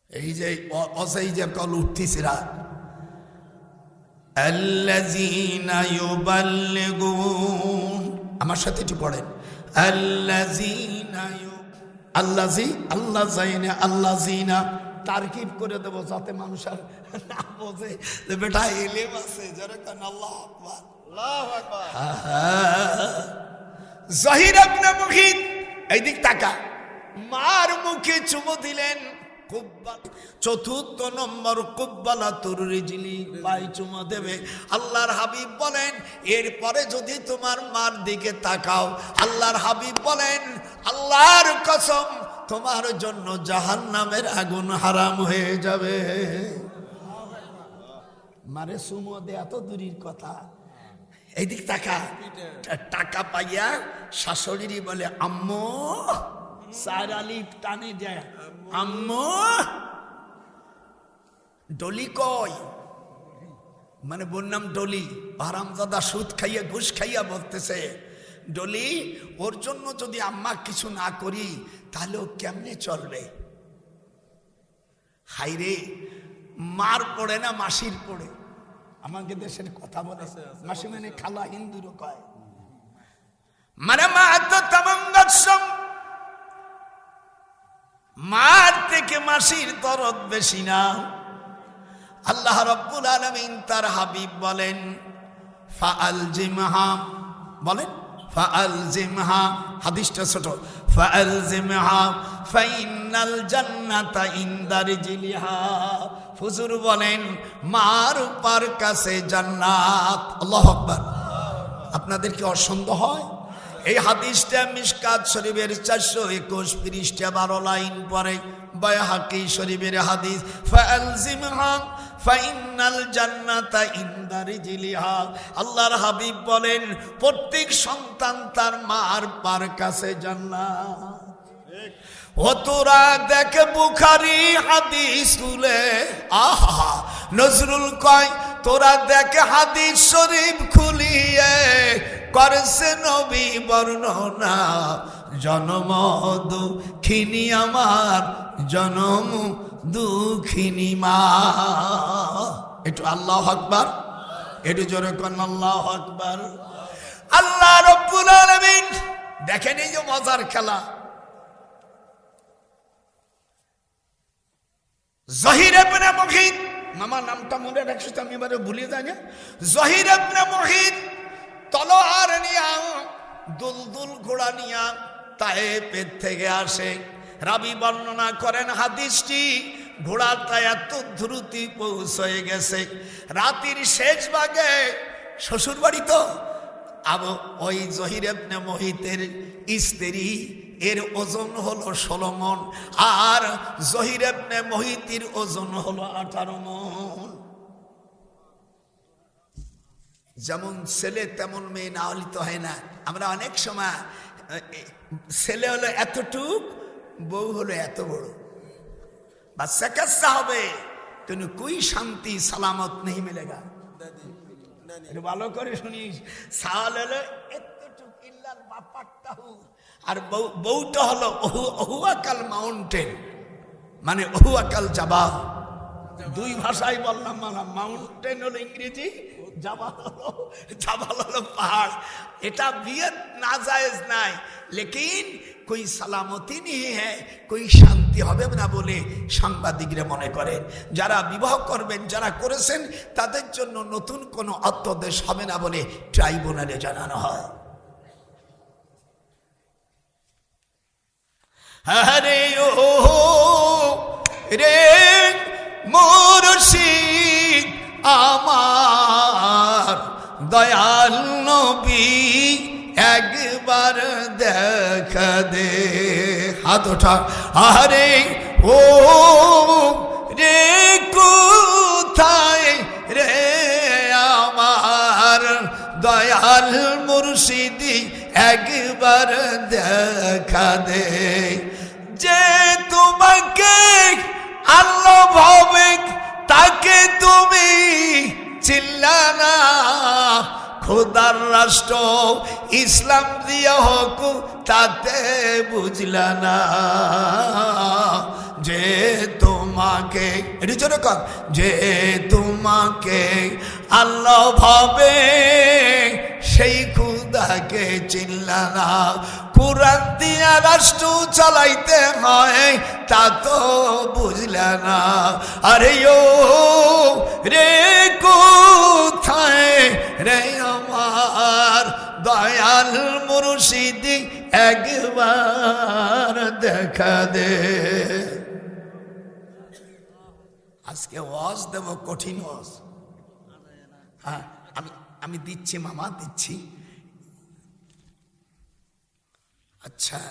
এই যে অসেই যে কল উঠতিছিরা, আল্লাযীনা ইউবাল্লিগুন, আমার সাথে একটু পড়েন, আল্লাযীনা তারকিব করে দেবো যাতে মানুষ আর না বোঝে যে বেটা ইলম আছে, যেরকম আল্লাহু আকবার, আল্লাহু আকবার। জহির ইবনে মুগীত এইদিক তাকা, মার মুখে চুমু দিলেন। চতুর্থ নম্বর কুব্বালাতুর রিজলি, পায়ে চুমু দেবে। আল্লাহর হাবিব বলেন এরপরে যদি তোমার মার দিকে তাকাও, আল্লাহর হাবিব বলেন আল্লাহর কসম তোমার জন্য জাহান্নামের আগুন হারাম হয়ে যাবে। মারে চুমু দে এত দূরের কথা, এইদিক তাকা। টাকা পাইয়া শাশুড়ি বলে আম্মু, সার আলি টানে যায়, আম্মু ডলি কই, মানে বোন নাম ডলি। হারামজাদা সুদ খাইয়া ঘুষ খাইয়া বলতেছে ডলি, ওর জন্য যদি আম্মা কিছু না করি তাহলে ও কেমনে চলবে? হাইরে, মার পড়ে না মাসির পড়ে। আমাকে দেশের কথা বলে, মাসি মানে খালা, হিন্দুরও কয় মানে মা তো তামাঙ্গাসম, মার থেকে মাসির দরদ বেশি না। আল্লাহ রাব্বুল আলামিন তার হাবিব বলেন ফাআলজিমহা, বলেন ফাআলজিমহা, হাদিসটা ছোট, ফাআলজিমহা ফাইনাল জান্নাতা ইনদা রিজলিহা। হুজুর বলেন মার পার কাছে জান্নাত। আল্লাহু আকবার। আপনাদের কি অসন্দেহ হয়? এই হাদিসটা মিশকাত শরীফের 421 পৃষ্ঠা 12 লাইন পরে, বাইহাকি শরীফের হাদিস, ফাআলজিমহা ফাইনাল জান্নাতা ইনদা রিজলিহা। আল্লাহর হাবিব বলেন প্রত্যেক সন্তান তার মার পার কাছে জান্নাত। ও তোরা দেখ বুখারী হাদিস খুলে, আহা নজরুল কয় তোরা দেখ হাদিস শরীফ খুলিয়ে, করছে নবী বর্ণনা জনম দুঃখিনী আমার, জনম দুঃখিনী মা। একটু আল্লাহু আকবার, একটু জোরে কোন আল্লাহু আকবার। আল্লাহ রাব্বুল আলামিন দেখেন এই যে মজার খেলা, জহির ইবনে মুগীত, মামা নামটা মনে রাখছিস, আমি এবারে ভুলে যাই না। জহির ইবনে মুগীত তলোয়ার নিয়া, দুলদুল ঘোড়া নিয়া তায়েফের থেকে আসে। রাবি বর্ণনা করেন হাদিসটি, ঘোড়াটা এত দ্রুতি পৌঁছে গেছে, রাতের শেষ ভাগে শ্বশুর বাড়ি তো ওই জহির ইবনে মুগীতের স্ত্রী, এর ওজন হলো 16 মণ, আর জহির ইবনে মুগীতের ওজন হলো 18 মণ। যেমন ছেলে তেমন মেয়ে না হলে তো হয় না। আমরা অনেক সময় ছেলে হলো এতটুক, বউ হলো এত বড়, বাচ্চা কাচ্চা হবে কিন্তু কোই শান্তি সালামত নেই মিলেগা। ভালো করে শুনিস, সাল হলো এতটুক ইল্লাল বাপাটাহু, আর বউটা হলো ওহুয়াকাল মাউন্টেন, মানে ওহুয়াকাল জাবাল। দুই ভাষায় বললাম, মানে মাউন্টেন হলো ইংরেজি, জাবাল হলো পাহাড়। এটা বিয়ে নাজায়েজ নাই, লেকিন কোই সালামতি নেই হ্যাঁ, কোই শান্তি হবে না বলে সাংবাদিকরা মনে করেন। যারা বিবাহ করবেন, যারা করেছেন, তাদের জন্য নতুন কোনো অত্যাদেশ হবে না বলে ট্রাইব্যুনালে জানানো হয়। আরে ও রে মুর্শিদ আমার, দয়াল নবী একবার দেখা দে। হাত ওঠা। আরে ও রে কোথায় রে আমার দয়াল মুর্শিদি একবার দেখা দে। যে তোমাকে আল্লাহ ভাবে তাকে তুমি চিল্লা না, খোদার রাষ্ট্র ইসলাম দিয়া হোক তাতে বুঝলা না। যে তোমাকে এটি জোরে কর, যে তোমাকে আল্লাহ ভাবে সেই খুদাকে চিল্লা না। কুরআন দিয়া রাষ্ট্র চালাইতে হয় তা তো বুঝলা না। আরে ও রে কোথায় রে আমার দয়াল মুর্শিদি একবার দেখা দে। আজকে ওয়াজ দেব, কঠিন ওয়াজ। হ্যাঁ, আমি দিচ্ছি মামা, দিচ্ছি। আচ্ছা,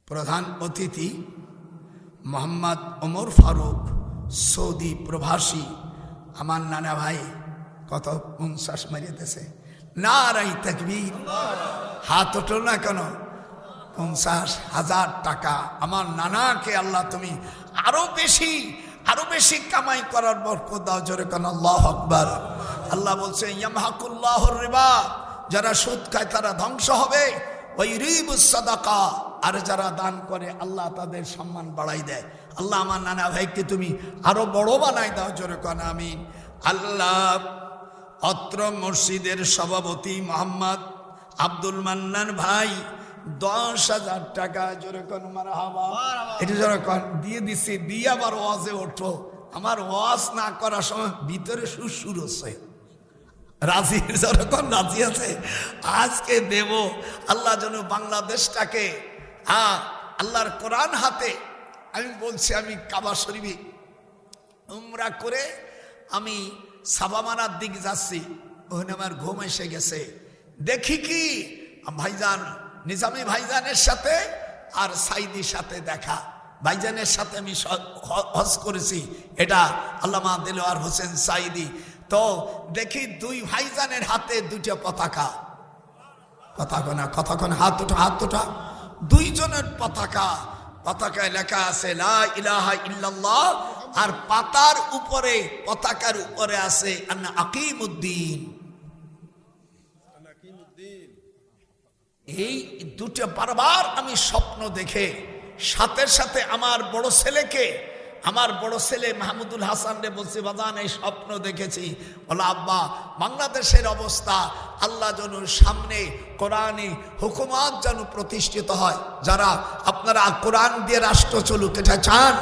প্রধান অতিথি মোহাম্মদ ওমর ফারুক, সৌদি প্রবাসী, আমার নানা ভাই। কত 50 মারিয়েছে। নারাই তাকবীর। হাত ওঠো না কেন? 50,000 টাকা আমার নানাকে আল্লাহ তুমি আরো বেশি কামাই করার বরকত দাও। জোরে কেন আল্লাহু আকবার। আল্লাহ বলছে ইয়ামহাকুল্লাহুর রিবা, যারা সুদ খায় তারা ধ্বংস হবে। ওই রিবুস সাদাকা, আর যারা দান করে আল্লাহ তাদের সম্মান বাড়াই দেয়। আল্লাহ আমার নানা ভাইকে তুমি আরো বড় বানাই দাও। জোরে কেন আমিন। আল্লাহ অত্র মসজিদের সভাপতি মোহাম্মদ আব্দুল মান্নান ভাই 10,000 টাকা। জোরে কোন মারহাবা। এটা জোরে কোন দিয়ে দিছি। দিয়ে আবার ওয়াজে ওঠো। আমার ওয়াজ না করার সময় ভিতরে সুর হচ্ছে। রাজি? জোরে কোন রাজি আছে? আজকে দেব। আল্লাহ যেন বাংলাদেশটাকে আল্লাহর কোরআন হাতে। আমি বলছি, আমি কাবা শরীফে উমরা করে আমি সাবামানার দিক যাচ্ছি। ওখানে আমার ঘুম এসে গেছে। দেখি কি ভাইজান নিজামী ভাইজানের সাথে আর সাইদির সাথে দেখা। ভাইজানের সাথে আমি হজ করেছি, এটা আল্লামা দিলওয়ার হোসেন সাইদি। তো দেখি দুই ভাইজানের হাতে দুইটা পতাকা। কথাক্ষণ হাত ওঠা, হাত ওঠা। দুইজনের পতাকায় লেখা আছে লা ইলাহা ইল্লাল্লাহ, আর পতাকার উপরে আছে আন্না আকিমুদ্দিন। এই দুটো বারবার আমি স্বপ্ন দেখে সাথে আমার বড় ছেলে মাহমুদুল হাসান রে বলছি, বাজান এই স্বপ্ন দেখেছি। বলো আব্বা, বাংলাদেশের অবস্থা আল্লাহ যেন সামনে কোরআনে হুকুমত যেন প্রতিষ্ঠিত হয়। যারা আপনারা কোরআন দিয়ে রাষ্ট্র চলুক, এটা চান?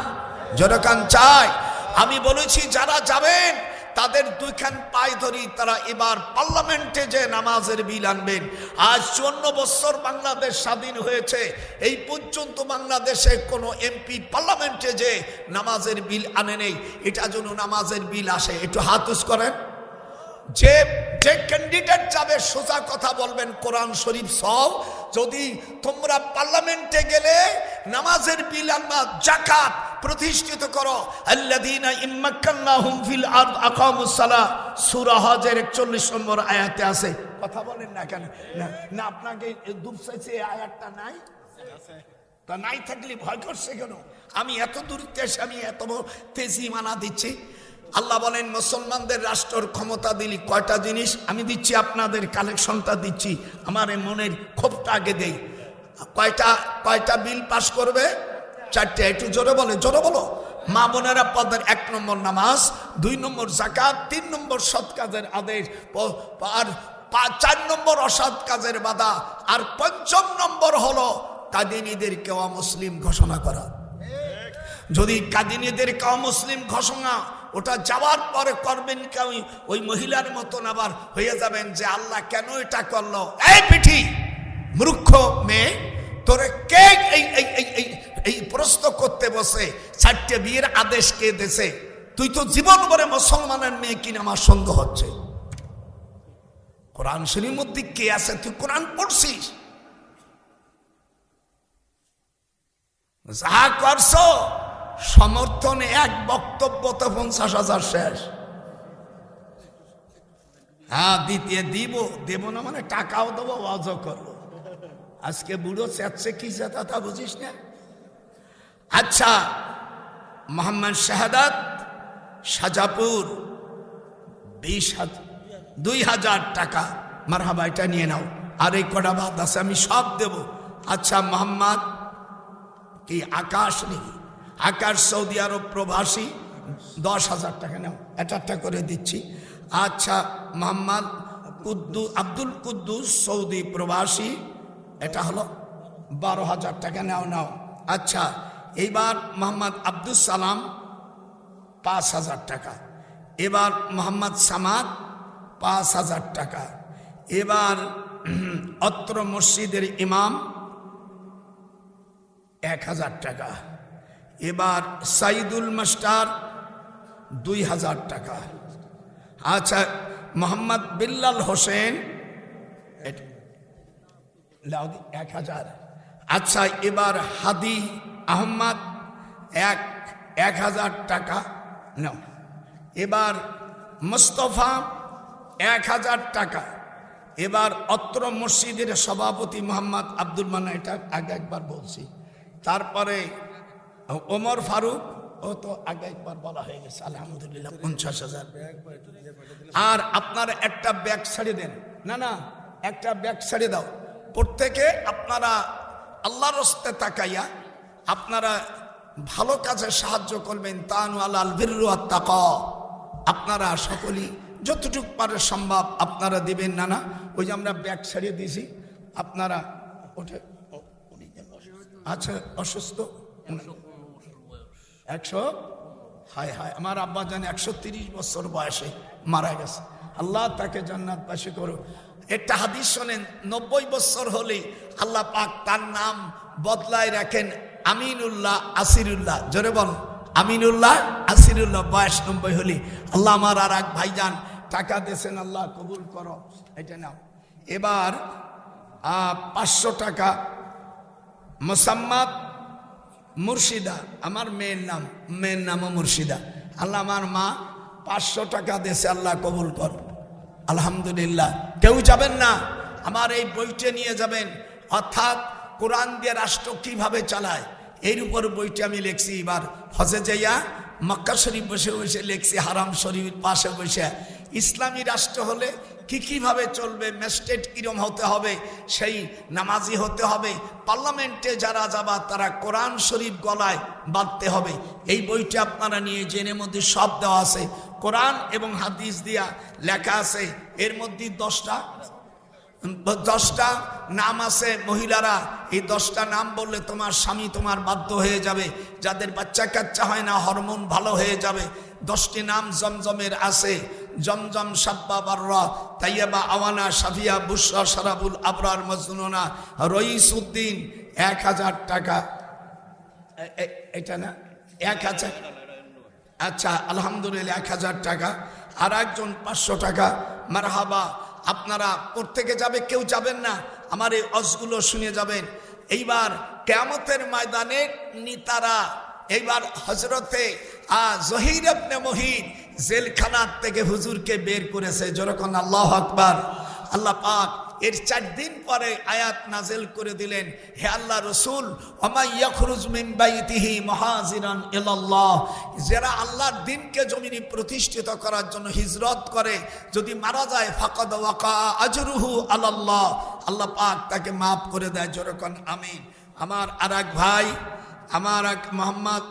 জনগণ চায়। আমি বলেছি যারা যাবেন তাদের দুইখান পায়ে ধরি, তারা এবার পার্লামেন্টে যে নামাজের বিল আনবেন। আজ 54 বছর বাংলাদেশ স্বাধীন হয়েছে, এই পর্যন্ত বাংলাদেশে কোনো এমপি পার্লামেন্টে যে নামাজের বিল আনে নেই। এটা যেন নামাজের বিল আসে। একটু হাত উঁচু করেন। যে ক্যান্ডিডেট যাবে সোজা কথা বলবেন, কোরআন শরীফ সব। যদি তোমরা পার্লামেন্টে গেলে নামাজের বিল আনবা, যাকাত প্রতিষ্ঠিত করো। আল্লাযীনা ইম্মাক্কান্নাহুম ফিল আরদ আকামুস সালাহ, সূরা হজের 41 নম্বর আয়াতে আছে। কথা বলেন না কেন? না আপনাকে দুঃখ চাইছে, এই আয়াতটা নাই? তা নাই থাকলে ভয় করছে কেন? আমি এত দূর এসে আমি এত তেজি মানা দিচ্ছি। আল্লাহ বলেন মুসলমানদের রাষ্ট্রের ক্ষমতা দিলি কয়টা জিনিস আমি দিচ্ছি, আপনাদের কালেকশনটা দিচ্ছি। আমার মনের ক্ষোভটা আগে দেই। কয়টা বিল পাশ করবে? 4টে। একটু জোরে বলো। মা বোনেরা পদের 1 নম্বর নামাজ, 2 নম্বর যাকাত, 3 নম্বর সৎ কাজের আদেশ, আর 4 নম্বর অসৎ কাজের বাধা, আর 5ম নম্বর হলো কাদিনীদেরকে অমুসলিম ঘোষণা করা। যদি কাদিনীদেরকে অমুসলিম ঘোষণা ওটা যাওয়ার পরে করবেন কেউ ওই মহিলার মতন আবার হয়ে যাবেন যে আল্লাহ কেন এটা করলো। এই পিঠি মূর্খ মেয়ে, তোরে কে এই প্রশ্ন করতে বসে? 4টে বিয়ের আদেশ কে দেশে? তুই তো জীবন ভরে মুসলমানের মেয়ে কিনা আমার সন্দেহ হচ্ছে। কোরআন শরীফের মধ্যে কে আছে? তুই কোরআন পড়ছিস, যা করছো সমর্থন এক বক্তব্য তো 50,000 শেষ। হ্যাঁ দ্বিতীয় দেব না মানে টাকাও দেবো, ওয়াজও করবো। আজকে বুড়ো চেচ্ছে কি চেতা তা বুঝিস না। আচ্ছা, মোহাম্মদ শাহাদাত সাজাপুর 2,000 টাকা, মারহাবা, এটা নিয়ে নাও। আর এই কটা বাদ আছে, আমি সব দেব। আচ্ছা, মোহাম্মদ কি আকাশ নাকি? আকাশ সৌদি আরব প্রবাসী, 10,000 টাকা নাও, এটা করে দিচ্ছি। আচ্ছা, মোহাম্মদ আব্দুল কুদ্দুস সৌদি প্রবাসী, এটা হলো 12,000 টাকা, নাও। আচ্ছা, এইবার মোহাম্মদ আব্দুল সালাম 5,000 টাকা। এবার মোহাম্মদ সামাদ 5,000 টাকা। এবার অত্র মসজিদের ইমাম 1,000 টাকা। এবার সাইদুল মাস্টার 2,000 টাকা। আচ্ছা, মোহাম্মদ বিল্লাল হোসেন 1,000। আচ্ছা, এবার হাদি আহমদ 1,000 টাকা নাও। এবার মুস্তফা 1,000 টাকা। এবার অত্র মসজিদের সভাপতি মোহাম্মদ আব্দুল মান্নান, এটা আগে একবার বলছি। তারপরে ওমর ফারুক, ও তো আগে একবার বলা হয়ে গেছে, আলহামদুলিল্লাহ 50,000। আর আপনারা একটা ব্যাগ ছাড়িয়ে দেন, না একটা ব্যাগ ছাড়িয়ে দাও প্রত্যেকে। আপনারা আল্লাহর রাস্তায় তাকাইয়া আপনারা ভালো কাজে সাহায্য করবেন। তানু আলাল বিররু ওয়াত তাকওয়া, আপনারা সকলেই যতটুকু পারে সম্ভব আপনারা দিবেন। না ওই যে আমরা ব্যাগ ছাড়িয়ে দিয়েছি, আপনারা ওঠে। আচ্ছা, অসুস্থ 100, হায় আমার আব্বা জানে 130 বছর বয়সে মারা গেছে, আল্লাহ তাকে জান্নাতবাসী করো। একটা হাদিস শোনেন, 90 বছর হলেই আল্লাহ পাক তার নাম বদলায় রাখেন আমিনুল্লাহ আসিরুল্লাহ। জোরে বল, আমিনুল্লাহ আসিরুল্লাহ। বয়স 90 হলি আল্লাহ আমার আর এক ভাইজান টাকা দিয়েছেন, আল্লাহ কবুল করো, এটা নাও। এবার 500 টাকা মোসাম্মদ মুর্শিদা, আমার মেয়ের নামও মুর্শিদা। আল্লাহ আমার মা 500 টাকা দিয়েছে, আল্লাহ কবুল কর, আলহামদুলিল্লাহ। কেউ যাবেন না, আমার এই বইটা নিয়ে যাবেন, অর্থাৎ কোরআন দিয়ে রাষ্ট্র কিভাবে চালায় এর উপর বইটি আমি লিখছি। এবার হজে যাইয়া মক্কা শরীফ বসে বসে লিখছি, হারাম শরীফের পাশে বসে ইসলামী রাষ্ট্র হলে কিভাবে চলবে, ম্যাজিস্ট্রেট কিরম হতে হবে, সেই নামাজি হতে হবে, পার্লামেন্টে যারা যাবা তারা কোরআন শরীফ গলায় বাঁধতে হবে। এই বইটা আপনারা নিয়ে জেনে, মধ্যে সব দেওয়া আছে, কোরআন এবং হাদিস দিয়া লেখা আছে। এর মধ্যে 10টা নাম আছে মহিলারা, এই 10টা নাম বললে তোমার স্বামী তোমার বাধ্য হয়ে যাবে। যাদের বাচ্চা কাচ্চা হয় না, হরমোন ভালো হয়ে যাবে। 10টি নাম জমজমের আছে, জমজম, সাব্বা, বাররা, তাইয়াবা, আওয়ানা, সাফিয়া, বুশরা, সারাবুল, আবরার, মজনুনা, রইস উদ্দিন 1,000 টাকা। এটা না 1,000। আচ্ছা, আলহামদুলিল্লাহ 1,000 টাকা। আর একজন 500 টাকা। মারহাবা, আপনারা প্রত্যেকে যাবে, কেউ যাবেন না, আমার এই অজগুলো শুনে যাবেন। এইবার কিয়ামতের ময়দানে নেতারা, এইবার হযরতে জহির ইবনে মুহিত জেলখানার থেকে হুজুরকে বের করেছে, যেরকম আল্লাহু আকবার। আল্লাহ পাক এর 4 দিন পরে আয়াত নাজেল করে দিলেন, হে আল্লাহ রসুল, ওমা ইয়াখরুজ মিন বাইতিহি মুহাজিরান ইলাল্লাহ, যারা আল্লাহর দ্বীনকে জমিনে প্রতিষ্ঠিত করার জন্য হিজরত করে, যদি মারা যায় ফাকাদ ওয়াকা আজরুহু আলাল্লাহ, আল্লাহ পাক তাকে মাফ করে দেয়। যেরকম আমিন। আমার আর এক ভাই, আমার এক মোহাম্মদ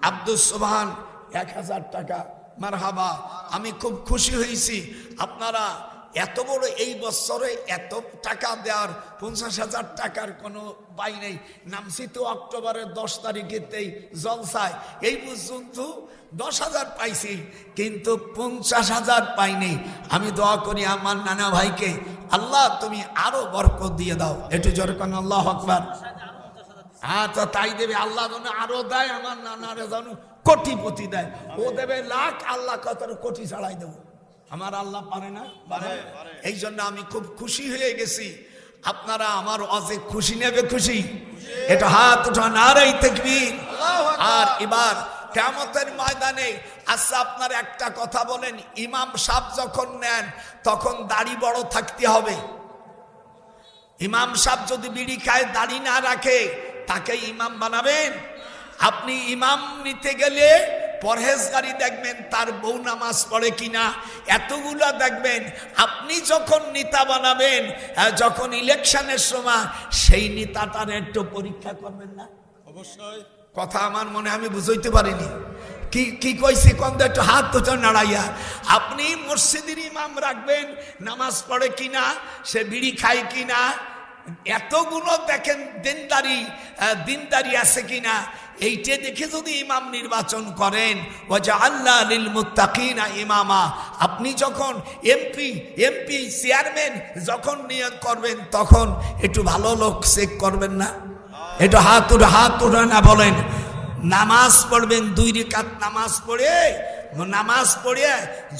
আব্দুস সুবহান 1,000 টাকা। মারহাবা, আমি খুব খুশি হয়েছি। আপনারা এত বড় এই বছরে এত টাকা দেওয়ার, 50,000 টাকার কোনো বাই নেই। নামছি তো অক্টোবরের 10 তারিখেতেই জলসায়, এই পর্যন্ত 10,000 পাইছি, কিন্তু 50,000 পাইনি। আমি দোয়া করি আমার নানা ভাইকে, আল্লাহ তুমি আরো বরকত দিয়ে দাও। একটু জোরে কোন আল্লাহু আকবার। আচ্ছা, তাই দেবে আল্লাহ, যেন আরো দেয়, আমার নানারে যেন কোটিপতি দেয়। ও দেবে লাখ, আল্লাহ কত কোটি ছাড়াই দেবো। আমার আল্লাহ পারে না? এই জন্য আমি খুব খুশি হয়ে গেছি। আপনারা আমার ওয়াজে খুশি নেবে? খুশি? এটা হাত উঠা নারাই তাকবীর। আর এবার কিয়ামতের ময়দানে আচ্ছা আপনার একটা কথা বলেন, ইমাম সাহেব যখন নেন তখন দাড়ি বড় থাকতে হবে। ইমাম সাহেব যদি বিড়ি খায় দাড়ি না রাখে তাকে ইমাম বানাবেন? আপনি ইমাম নিতে গেলে পরহেজগারি দেখবেন, তার বউ নামাজ পড়ে কিনা এতগুলা দেখবেন। আপনি যখন নেতা বানাবেন, যখন ইলেকশনের সময় সেই নেতাটার একটু পরীক্ষা করবেন না? অবশ্যই। কথা আমার মনে আমি বুঝাইতে পারিনি। কি কি কইছি কোন একটু হাত তো নাড়াইয়া। আপনি মসজিদের ইমাম রাখবেন, নামাজ পড়ে কিনা, সে বিড়ি খায় কিনা, এতগুলো দেখেন দিনদারি আছে কিনা, এইটা দেখে যদি ইমাম নির্বাচন করেন, ওয়াজআলনা লিল মুত্তাকিনা ইমামা। আপনি যখন এমপি চেয়ারম্যান যখন নিয়োগ করবেন তখন একটু ভালো লোক চেক করবেন না? একটু হাত উঠা না বলেন। নামাজ পড়বেন, 2 রাকাত নামাজ পড়ে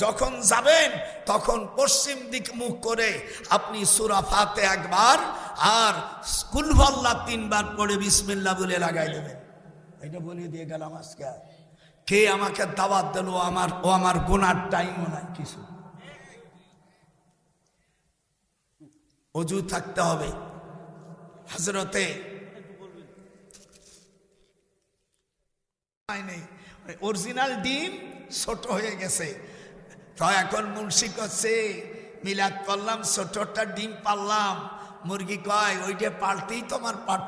যখন যাবেন তখন পশ্চিম দিক মুখ করে আপনি সূরা ফাতিহা একবার আর কুল হুয়াল্লাহ 3 বার পড়ে বিসমিল্লাহ বলে লাগাই দেবেন। এটা বলে দিয়ে গেলাম আজকে। কে আমাকে দাওয়াত দিল? আমার গুনার টাইমও নাই কিছু। ওযু থাকতে হবে। হযরতে অরিজিনাল ডিম ছোট হয়ে গেছে, তো এখন মুন্সি করছে মিলাদ করলাম, ছোটটা ডিম পারলাম। মুরগি কয় ওইটা পাল্টেই তোমার পাট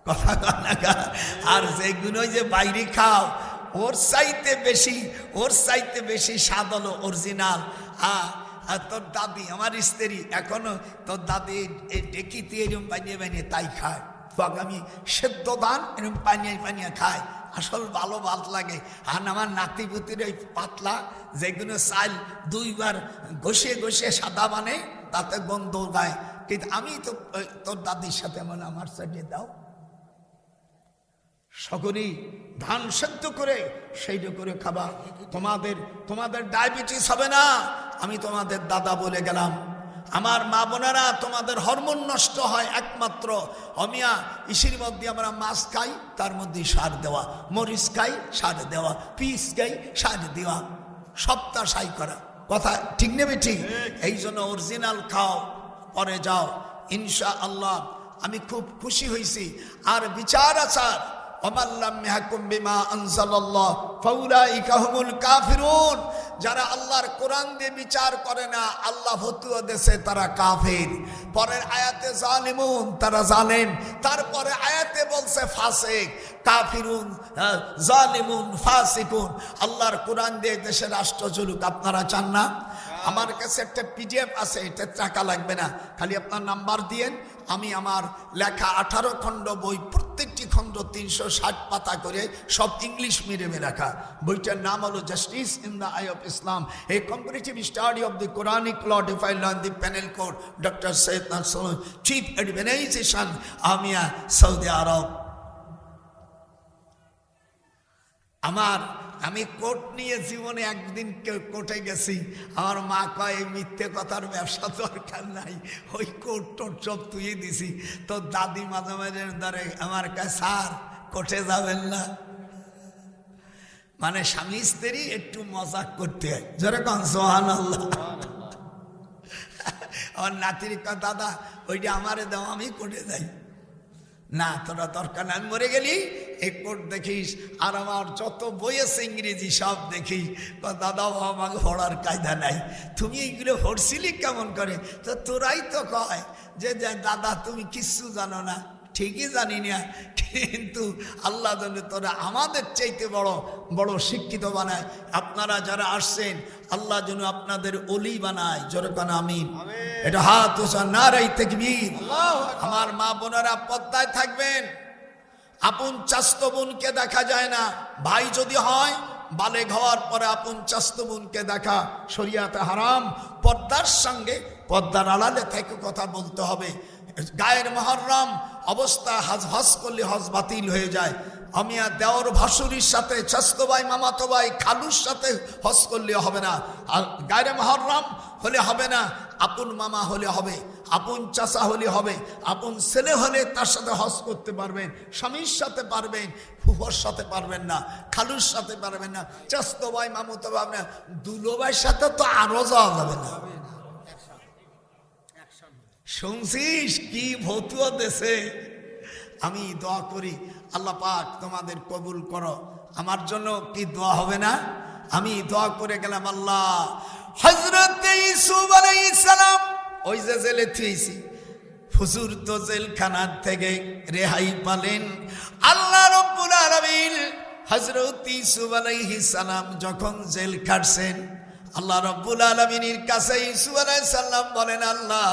কথা কয়। আর যেগুলো যে বাইরে খাও ওর চাইতে বেশি স্বাদ হলো অরিজিনাল। আর তোর দাদি, আমার স্ত্রী এখনো তোর দাদি এই ডেকিতে এরকম বানিয়ে তাই খায়। আমি সেদ্ধ ধান এরকম পানিয়ে খায়, আসল ভালো লাগে। আর আমার নাতিপুতির ওই পাতলা যেগুলো চাল 2 বার ঘষে সাদা বানে, তাতে গন্ধ গায়। কিন্তু আমি তো তোর দাদির সাথে মানে আমার চালিয়ে দাও। সকলেই ধান সেদ্ধ করে সেইটা করে খাবা, তোমাদের ডায়াবেটিস হবে না। আমি তোমাদের দাদা বলে গেলাম। আমার মা বোনেরা, তোমাদের হরমোন নষ্ট হয় একমাত্র অমিয়া ইসির মধ্যে। আমরা মাছ খাই, তার মধ্যে সার দেওয়া, মরিচ খাই সার দেওয়া, পিস খাই সার দেওয়া, সপ্তাহ সাই করা। কথা ঠিক নেবে? ঠিক। এই জন্য অরিজিনাল খাও, পরে যাও ইনশাআল্লাহ। আমি খুব খুশি হয়েছি। আর বিচার আচার যারা আল্লাহর কোরআন দিয়ে বিচার করে না, আল্লাহ ফতোয়া দেশে, তারা কাফির। পরের আয়াতে জালিমুন, তারা জালেম। তারপরে আয়াতে বলছে ফাসিক, কাফিরুন, জালিমুন, ফাসিকুন। আল্লাহর কোরআন দিয়ে দেশে রাষ্ট্র চলুক। আপনারা চান না? আমার কাছে একটা PDF আছে, এটা টাকা লাগবে না, খালি আপনার নাম্বার দিয়েন। আমি আমার লেখা 18 খণ্ড বই, প্রত্যেকটি খণ্ড 360 পাতা করে, সব ইংলিশ মিডিয়ামে লেখা। বইটার নাম হলো justice in the eye of Islam, a comparative study of the Quranic law defined on the penal code, doctor Syed Nasrul, chief administration আমিয়া, সৌদি আরব। আমি কোর্ট নিয়ে জীবনে একদিন কোর্টে গেছি। আমার মা কয় এই মিথ্যে কথার ব্যবসা দরকার নাই, ওই কোর্ট টোট সব তুই দিছি। তো দাদি মাঝে মাঝে ধরে আমার কাছে, স্যার কোর্টে যাবেন না? মানে স্বামী স্ত্রী একটু মজাক করতে হয়। যেরকম সুবহানাল্লাহ। আমার নাতির কয় দাদা ওইটা আমারে দাও, আমি কোর্টে যাই। না, তোরা দরকার না, মরে গেলি এই কোর্ট দেখিস। আর আমার যত বই আছে ইংরেজি সব দেখিস। দাদা আমাকে পড়ার কায়দা নাই, তুমি এইগুলো পড়ছিলি কেমন করে? তো তোরাই তো কয় যে দাদা তুমি কিচ্ছু জানো না। ঠিকই জানি না, কিন্তু আল্লাহ জানে তোরা আমাদের চাইতে বড় শিক্ষিত বানায়। আপনারা যারা আসছেন, আল্লাহ যেন আপনাদের ওলি বানায়। যেরকম আমিন। এটা হাত নারাই তাকবীর। আমার মা বোনেরা পর্দায় থাকবেন। আপন চাস্তো বোনকে দেখা যায় না, ভাই যদি হয় বালেগ হওয়ার পরে আপন চাস্তো বোনকে দেখা শরিয়াতে হারাম। পর্দার সঙ্গে পর্দার আড়ালে থেকে কথা বলতে হবে। গায়ের মুহররম অবস্থা হজ করলে হজ বাতিল হয়ে যায়। আমি আর দেওর ভাসুরির সাথে, চাচতো ভাই, মামাতো ভাই, খালুর সাথে হজ করলে হবে না। আর গায়ের মুহররম হলে হবে না, আপন মামা হলে হবে, আপন চাচা হলে হবে, আপন ছেলে হলে তার সাথে হজ করতে পারবেন, স্বামীর সাথে পারবেন, ফুফর সাথে পারবেন না, খালুর সাথে পারবেন না, চাচতো ভাই, মামাতো ভাই না, দুলো ভাইয়ের সাথে তো আরো যাওয়া যাবে না। শুনছিস কি ভতুয়া দেশে। আমি দোয়া করি আল্লাহ পাক তোমাদের কবুল করো। আমার জন্য কি দোয়া হবে না? আমি দোয়া করে গেলাম, আল্লাহ হযরত ইউসুফ আলাইহিস সালাম ওই যে জেলে থুইছি, হুজুর তো জেলখানা থেকে রেহাই পালেন। আল্লাহ রাব্বুল আলামিন হযরত ইউসুফ আলাইহিস সালাম যখন জেল কাটছেন, আল্লাহ রাব্বুল আলামিনের কাছে ইউসুফ আলাইহিস সালাম বলেন, আল্লাহ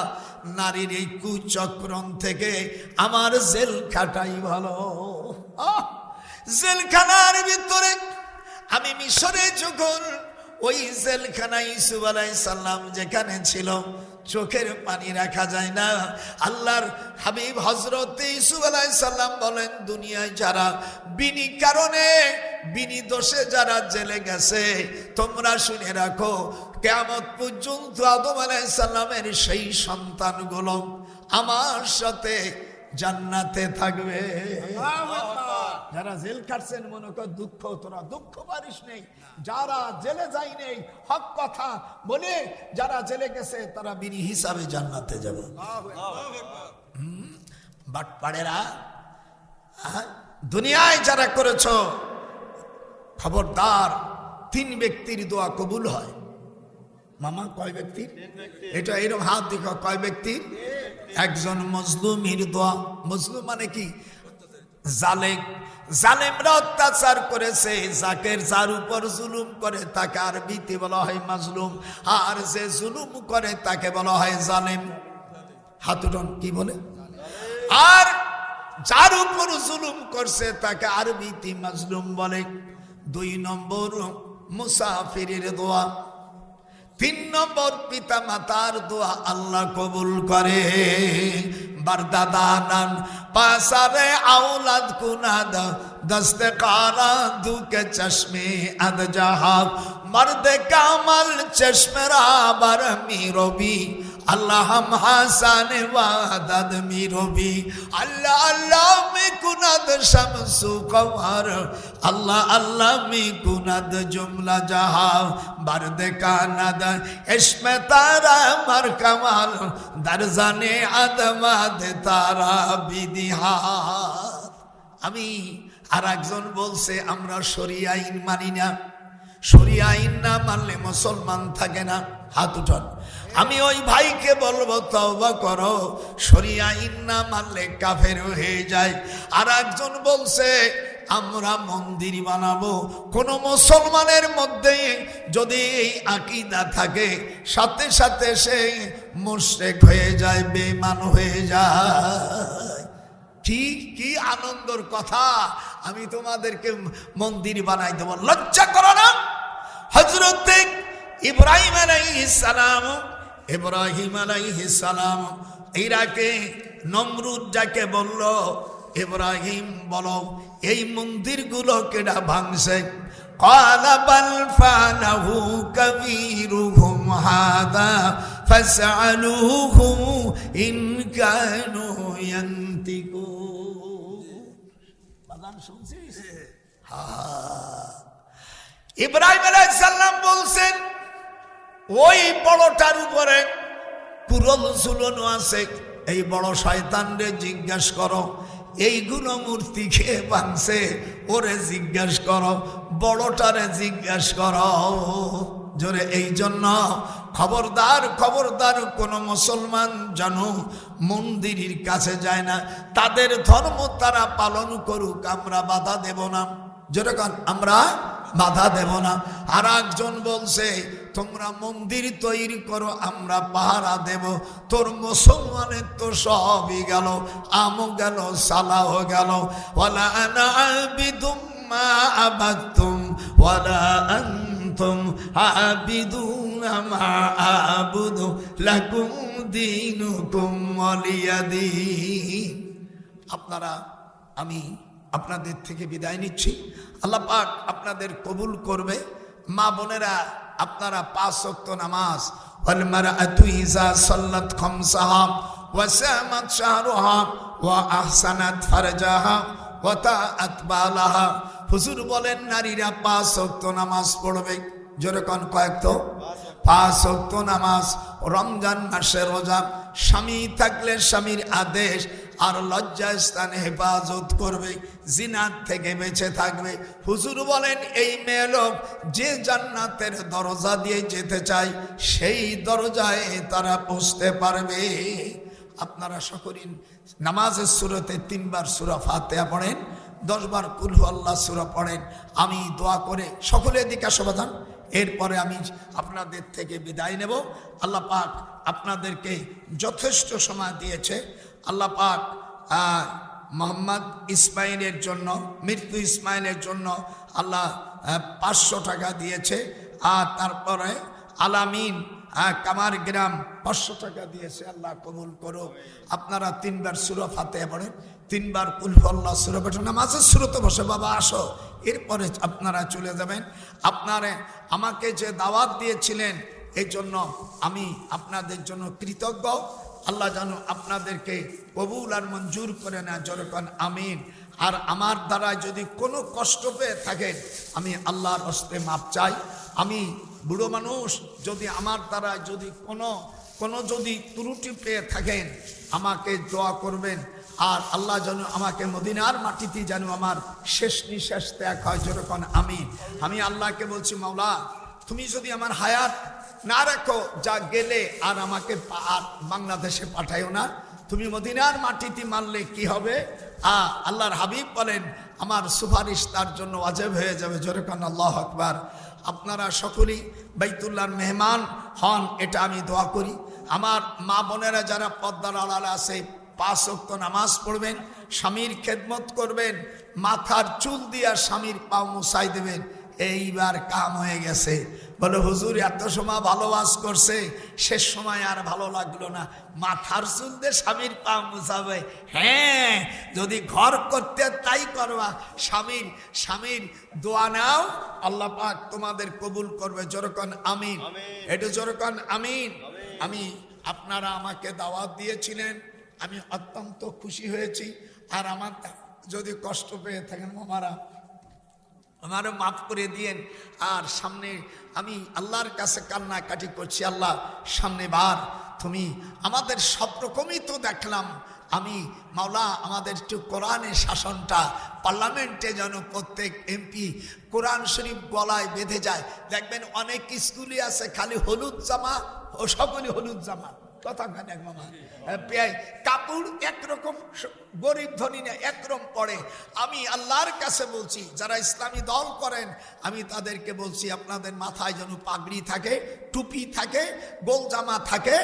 নারীর এই কুচক্রম থেকে আমার জেল খাটাই ভালো। জেলখানার ভিতরে আমি মিশরে যখন ওই জেলখানা ইউসুফ আলাইহিস সালাম যেখানে ছিল, চোখের পানি রাখা যায় না। আল্লাহর হাবিব হযরত ইউসুফ আলাইহিস সালাম বলেন, দুনিয়ায় যারা বিনি কারণে, বিনি দোষে যারা জেলে গেছে, তোমরা শুনে রাখো, কিয়ামত পর্যন্ত আদম আলাইহিস সালামের সেই সন্তানগুলো আমার সাথে জান্নাতে থাকবে। যারা জেল কাটছেন মনে কর দুঃখ, তোরা দুঃখ পারিস নেই। যারা জেলে যায় নেই, হক কথা বলে যারা জেলে গেছে, তারা বিনি হিসাবে জান্নাতে যাবে। বাটপাড়েরা, দুনিয়ায় যারা করেছ, খবরদার, 3 ব্যক্তির দোয়া কবুল হয়। মামা কয় ব্যক্তির? এটা এরকম হাত দেখো, কয় ব্যক্তির? একজন মজলুমের দোয়া। মজলুম মানে কি? জালেম। জালেমরা অত্যাচার করেছে, যার উপর জুলুম করে তাকে আরবিতে বলা হয় মাজলুম, আর যে জুলুম করে তাকে বলা হয় জালেম। হাতুরন কি বলে? আর যার উপর জুলুম করছে তাকে আরবিতে মাজলুম বলে। 2 নম্বর মুসাফিরের দোয়া। 3 নম্বর পিতা মাতার দোয়া আল্লাহ কবুল করে। बरदादानन पासरे औलाद कुनाद दस्ते कारा दुके चश्मे अद जहाब मर्द कामल चश्मेरा बर मीरोबी अल्लाह हम हसन वादद मीरोबी अल्लाह अल्लाह में कुनाद शमसु कमर अल्लाह अल्लाह में कुनाद जुमला जहाब मर्द कानद इश्मे तारा मर कमाल दरजाने आदमाद तारा बिदिहात। আমি আর একজন বলছে আমরা শরিয়া আইন মানি না, শরিয়া আইন না মানলে মুসলমান থাকে না। হাত উঠান। আমি ওই ভাইকে বলবো তওবা করো, শরিয়া আইন না মানলে কাফের হয়ে যায়। আর একজন বলছে আমরা মন্দির বানাবো। কোন মুসলমানের মধ্যে যদি এই আকীদা থাকে সাথে সাথে সে মুশরিক হয়ে যায়, বেঈমান হয়ে যায়। ঠিক কি আনন্দের কথা। আমি তোমাদেরকে মন্দির বানাই দেব, লজ্জা করো না? হযরত ইব্রাহিম আলাইহিস সালাম, ইব্রাহিম আলাইহিস সালাম ইরাকে নমরুদ যাকে বলল, ইব্রাহিম বলো এই মন্দিরগুলো কেডা ভাঙছে? ক্বালা বাল ফানাহু কাবীরুহুম হাদা ফাসআলুহুম ইন কানু ইয়ান্তিকুন। বাদান শুনছিস? ইব্রাহিম আলাইহিস সালাম বলছেন ওই বড়টার উপরে কুরল ঝুলানো আছে, এই বড় শয়তানরে জিজ্ঞেস করো এইগুলো মূর্তি খেয়ে ভাঙছে, ওরে জিজ্ঞেস করো, বড়টারে জিজ্ঞেস করো জোরে। এই জন্য খবরদার খবরদার, কোন মুসলমান যেন মন্দিরের কাছে যায় না। তাদের ধর্ম তারা পালন করুক, আমরা বাধা দেব না। যেরকম আমরা বাধা দেব না। আর একজন বলছে তোমরা মন্দির তৈরি করো, আমরা পাহারা দেব। তোর মুসলমানের তো সবই গেল, আমও গেল, সালাও গেল। ওয়ালা আনা আবিদুম মা আবাদতুম ওয়ালা আনতুম আবিদুনা মা আবুদু লাকুম দীনুকুম ওয়ালিয়াদিন। আপনারা, আমি আপনাদের থেকে বিদায় নিচ্ছি। আল্লাহ পাক আপনাদের কবুল করবে। মা বোনেরা, আপনারা 5 ওয়াক্ত নামাজ, ওয়াল মারআতু ইযা সাল্লাত খামসাহা ওয়া সামাত শাহরুহা ওয়া আহসানাত ফারজাহা ওয়া তাআত বালাহা। হুজুর বলেন নারীরা 5 ওয়াক্ত নামাজ পড়বে। যেরকম কয়েকত 5 ওয়াক্ত নামাজ, রমজান মাসে রোজা, স্বামী থাকলে স্বামীর আদেশ, আর লজ্জা স্থানে হেফাজত করবে, জিনাত থেকে বেঁচে থাকবে। হুজুর বলেন এই মেয়ে লোক যে জান্নাতের দরজা দিয়ে যেতে চায় সেই দরজায় তারা পৌঁছতে পারবে। আপনারা সকলেই নামাজের সূরাতে 3 বার সূরা ফাতিহা পড়েন, 10 বার কুল হু আল্লাহ সূরা পড়েন। আমি দোয়া করে সকলে এদিকে সমাধান, এরপরে আমি আপনাদের থেকে বিদায় নেব। আল্লাহ পাক আপনাদেরকে যথেষ্ট সময় দিয়েছে। আল্লাহ পাক মোহাম্মদ ইসমাইলের জন্য, মৃত্যু ইসমাইলের জন্য আল্লাহ 500 টাকা দিয়েছে। আর তারপরে আলামিন কামার গ্রাম 500 টাকা দিয়েছে। আল্লাহ কবুল করো। আপনারা 3 বার সূরা ফাতিহা পড়েন, 3 বার কুল হু আল্লাহ সূরা পড়েন। নামাজের শুরুতে বসে বাবা আসো, এরপরে আপনারা চলে যাবেন। আপনারা আমাকে যে দাওয়াত দিয়েছিলেন এই জন্য আমি আপনাদের জন্য কৃতজ্ঞ। আল্লাহ যেন আপনাদেরকে কবুল আর মঞ্জুর করে না, যেরকম আমিন। আর আমার দ্বারা যদি কোনো কষ্ট পেয়ে থাকেন আমি আল্লাহর হস্তে মাপ চাই। আমি বুড়ো মানুষ, যদি আমার দ্বারা যদি কোনো যদি ত্রুটি পেয়ে থাকেন আমাকে দোয়া করবেন। আর আল্লাহ যেন আমাকে মদিনার মাটিতে যেন আমার শেষ নিঃশ্বাস ত্যাগ হয়, যেরকম আমি আল্লাহকে বলছি, মাওলা তুমি যদি আমার হায়াত না রাখো, যা গেলে আর আমাকে আর বাংলাদেশে পাঠাইও না, তুমি মদিনার মাটিতে মারলে কি হবে? আল্লাহর হাবিব বলেন আমার সুপারিশ তার জন্য ওয়াজিব হয়ে যাবে, যেরকম আল্লাহু আকবার। আপনারা সকলেই বাইতুল্লাহর মেহমান হন, এটা আমি দোয়া করি। আমার মা বোনেরা যারা পর্দার আড়ালে আছে 5 ওয়াক্ত নামাজ পড়বেন, স্বামীর খেদমত করবেন, মাথার চুল দিয়া স্বামীর পাও মুছাই দেবেন। এইবার কাম হয়ে গেছে। বলে হুজুর এত সময় ভালো ওয়াজ করছে, শেষ সময় আর ভালো লাগলো না, মাথার চুল দিয়ে স্বামীর পা মুছাবে। হ্যাঁ, যদি ঘর করতে তাই করবা। স্বামীর দোয়া নাও, আল্লাহ পাক তোমাদের কবুল করবে, যেরকম আমিন। এটা যেরকম আমিন। আমি আপনারা আমাকে দাওয়াত দিয়েছিলেন, আমি অত্যন্ত খুশি হয়েছি। আর আমার যদি কষ্ট পেয়ে থাকেন আমারও মাফ করে দিয়েন। আর সামনে আমি আল্লাহর কাছে কান্নাকাটি করছি, আল্লাহ সামনে বার তুমি আমাদের সব রকমই তো দেখলাম। আমি মাওলা আমাদের একটু কোরআনের শাসনটা পার্লামেন্টে যেন প্রত্যেক এমপি কোরআন শরীফ গলায় বেঁধে যায়। দেখবেন অনেক স্কুলই আছে খালি হলুদ জামা, ও সকলে হলুদ জামা, কথা কানে মামা, কাপড় একরকম, গরিব ধনী না একরকম পড়ে। আমি আল্লাহর কাছে বলছি যারা ইসলামী দল করেন, আমি তাদেরকে বলছি আপনাদের মাথায় যেন পাগড়ি থাকে, টুপি থাকে, গোল জামা থাকে,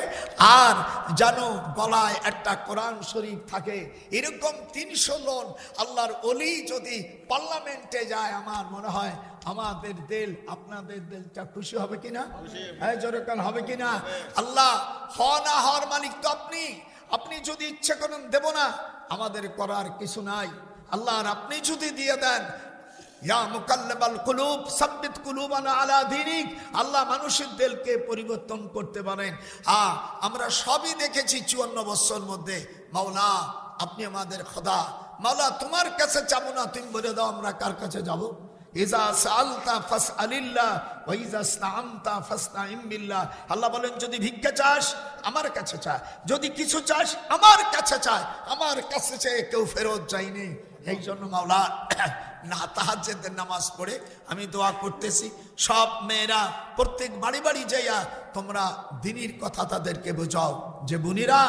আর যেন গলায় একটা কোরআন শরীফ থাকে। এরকম 300 জন আল্লাহর ওলি যদি পার্লামেন্টে যায়, আমার মনে হয় আমাদের দিল, আপনাদের দিলটা খুশি হবে কিনা? হ্যাঁ, যেরকম হবে কিনা? আল্লাহ না হওয়ার মালিক তো আপনি যদি ইচ্ছে করেন দেব না, আমাদের করার কিছু নাই। আল্লাহ আপনি যদি দিয়ে দেন, ইয়া মুকাল্লিবাল কুলুব সাব্বিত কুলুবানা আলা দীনিক, আল্লাহ মানুষের দিলকে পরিবর্তন করতে পারেন। আমরা সবই দেখেছি 54 বছর মধ্যে। মাওলা আপনি আমাদের খোদা, মাওলা তোমার কাছে যাবো না, তুমি বলে দাও আমরা কার কাছে যাব? ইজা সালতা ফাসআলিল্লাহ ওয়া ইজা ইসতাআনতা ফাসতাইন বিল্লাহ। আল্লাহ বলেন যদি ভিক্ষা চাস আমার কাছে চা, যদি কিছু চাস আমার কাছে চায়, আমার কাছে চেয়ে কেউ ফেরত যায়নি। এই জন্য মাওলা না তাহাজ্জুদের নামাজ পড়ে আমি দোয়া করতেছি, সব মেয়েরা প্রত্যেক বাড়ি বাড়ি যাইয়া তোমরা দ্বীনের কথা তাদেরকে বোঝাও যে বোনেরা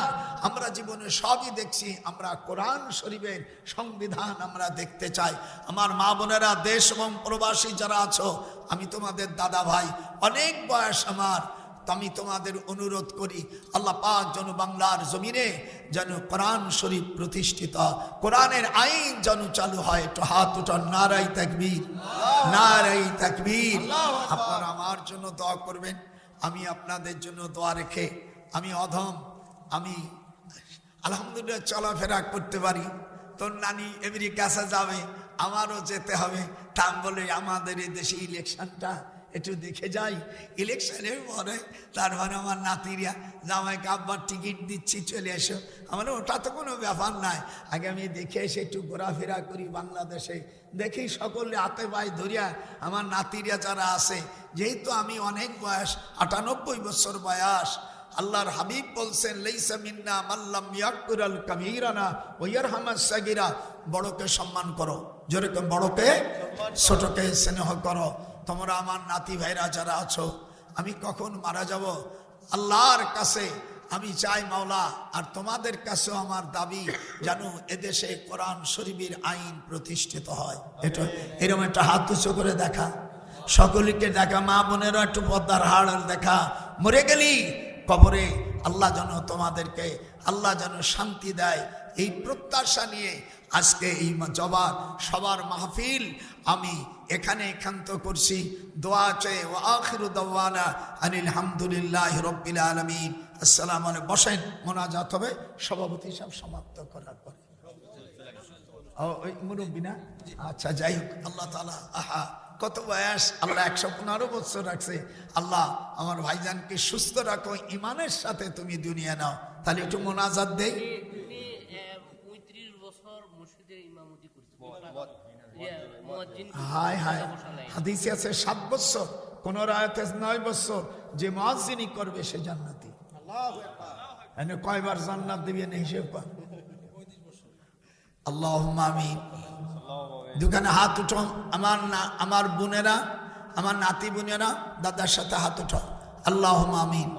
আমরা জীবনে সবই দেখছি, আমরা কোরআন শরীফের সংবিধান আমরা দেখতে চাই। আমার মা বোনেরা দেশ এবং প্রবাসী যারা আছো, আমি তোমাদের দাদা ভাই, অনেক বয়স আমার, আমি তোমাদের অনুরোধ করি আল্লাহ পাক যেন বাংলার জমিনে যেন কোরআন শরীফ প্রতিষ্ঠিত, কোরআনের আইন যেন চালু হয়। একটু হাত উঠান, নারায়ে তাকবীর। নারে তাকবীর। আপনারা আমার জন্য দোয়া করবেন, আমি আপনাদের জন্য দোয়া রেখে আমি অধম, আমি আলহামদুলিল্লাহ চলাফেরা করতে পারি। তোর নানি আমেরিকাতে যাবে, আমারও যেতে হবে। তা আমি বলে আমাদের এই দেশে ইলেকশনটা একটু দেখে যাই, ইলেকশনের পরে তারপরে আমার নাতিরা জামাইকে আব্বার টিকিট দিচ্ছি চলে এসো। আমার ওটা তো কোনো ব্যাপার নাই, আগে আমি দেখে এসে একটু ঘোরাফেরা করি বাংলাদেশে, দেখি সকলে হাতে পায়ে ধরিয়া আমার নাতিরা যারা আছে, যেহেতু আমি অনেক বয়স, 98 বছর বয়স, আল্লাহর হাবিব বলছেন লাইসা মিন্না মাল্লাম ইয়াকুরাল কাবীরানা ওয়া ইয়ারহামাস সাগীরা, বড়কে সম্মান করো, যেরকম বড়কে ছোটকে স্নেহ করো। তোমরা আমার নাতি ভাইরা যারা আছো, আমি কখন মারা যাব আল্লাহর কাছে আমি চাই মাওলা, আর তোমাদের কাছেও আমার দাবি, জানো এদেশে কোরআন শরীফের আইন প্রতিষ্ঠিত হয়। এটা এরকম একটা হাত উঁচু করে দেখা, সকলকে দেখা, মা বোনেরও একটু পদ্মার হাড় দেখা, মরে গেলি কবরে আল্লাহ যেন তোমাদেরকে আল্লাহ যেন শান্তি দেয়, এই প্রত্যাশা নিয়ে আজকে এই জবার সবার মাহফিল আমি এখানে ক্ষান্ত করছি। দোয়া চেয়ে ওয়া আখিরু দাওয়ানা আনিল হামদুলিল্লাহি রাব্বিল আলামিন। আসসালামু আলাইকুম। বসেন, মোনাজাত হবে সভাপতি সাহেব সমাপ্ত করার পরে। ওই মুরব্বী না? আচ্ছা, যাই হোক, আল্লাহ তাআলা আহা কত বয়স, আল্লাহ 115 বছর রাখছে। আল্লাহ আমার ভাইজানকে সুস্থ রাখো, ইমানের সাথে তুমি দুনিয়া নাও। তাহলে একটু মোনাজাত দেই। হায় হায়, হাদিসে আছে 7 বছর, কোন রায়াতে 9 বছর, যে মুয়াজ্জিনি করবে সে জান্নাতি। এনে কয়বার জান্নাত দিবেন হিসেব কর। আল্লাহুম্মা আমিন। দুখানে হাত উঠো, আমার বোনেরা, আমার নাতি বোনেরা, দাদার সাথে হাত উঠো। আল্লাহুম্মা আমিন।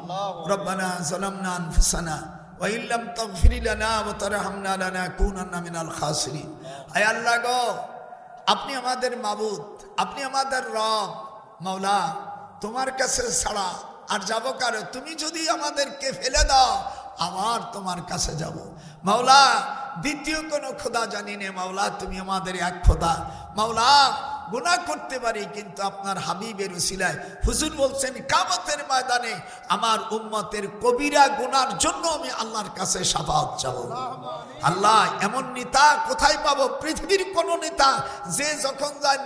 রব্বানা যালামনা আনফুসানা ওয়া ইল্লাম তাগফির লানা ওয়া তারহামনা লানাকুনান্না মিনাল খাসিরিন। আয় আল্লাহ গো, আপনি আমাদের মাবুদ, আপনি আমাদের রব, মাওলা, তোমার কাছে ছাড়া আর যাব কারে? তুমি যদি আমাদেরকে ফেলে দাও আবার তোমার কাছে যাব। মাওলা, দ্বিতীয় কোনো খোদা জানি না মাওলা, তুমি আমাদের এক খোদা। মাওলা, গুনাহ করতে পারি, কিন্তু আপনার হাবিবের উসিলায় হুজুর বলছেন কিয়ামতের ময়দানে আমার উম্মতের কবিরা গুনার জন্য আমি আল্লাহর কাছে শাফাআত চাবো। আল্লাহ, এমন নেতা কোথায় পাবো? পৃথিবীর কোন নেতা যে যখন যায়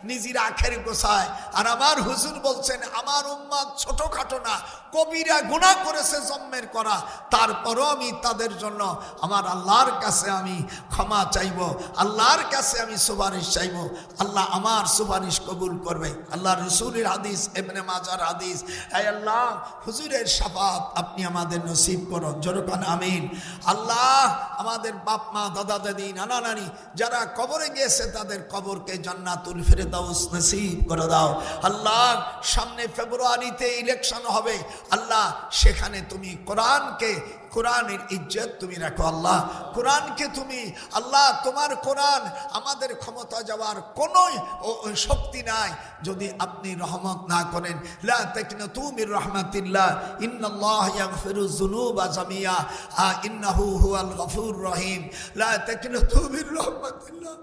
নিজের আখের গোছায়, আর আমার হুজুর বলছেন আমার উম্মত ছোটখাটো না, কবিরা গুনাহ করেছে জন্মের করা, তারপরও আমি তাদের জন্য আমার আল্লাহর কাছে আমি ক্ষমা চাইব, আল্লাহর কাছে আমি সুপারিশ চাইব। আল্লাহ আমার সুপারিশ কবুল করবে। আল্লাহ রসুলের হাদিস, ইবনে মাজার হাদিস, আয় আল্লাহ হুজুরের শাফাত আপনি আমাদের নসিব করো, জোরকান আমিন। আল্লাহ, আমাদের বাপ মা, দাদা দাদি, নানা নানি যারা কবরে গিয়েছে তাদের কবরকে জান্নাতুল ফেরদাউস নসিব করে দাও। আল্লাহ, সামনে ফেব্রুয়ারিতে ইলেকশন হবে, আল্লাহ সেখানে তুমি কোরআনকে, কোরআনের ইজ্জত তুমি রাখো। আল্লাহ, কোরআনকে তুমি, আল্লাহ তোমার কোরআন আমাদের ক্ষমতা যাওয়ার কোনো শক্তি নাই যদি আপনি রহমত না করেন। লা তাকনাতু মির রাহমাতিল্লাহ, ইন্নাল্লাহ ইয়াগফিরুয যুনুবা জামিয়া, ইন্নাহু হুয়াল গফুরুর রহিম। লা তাকনাতু মির রাহমাতিল্লাহ।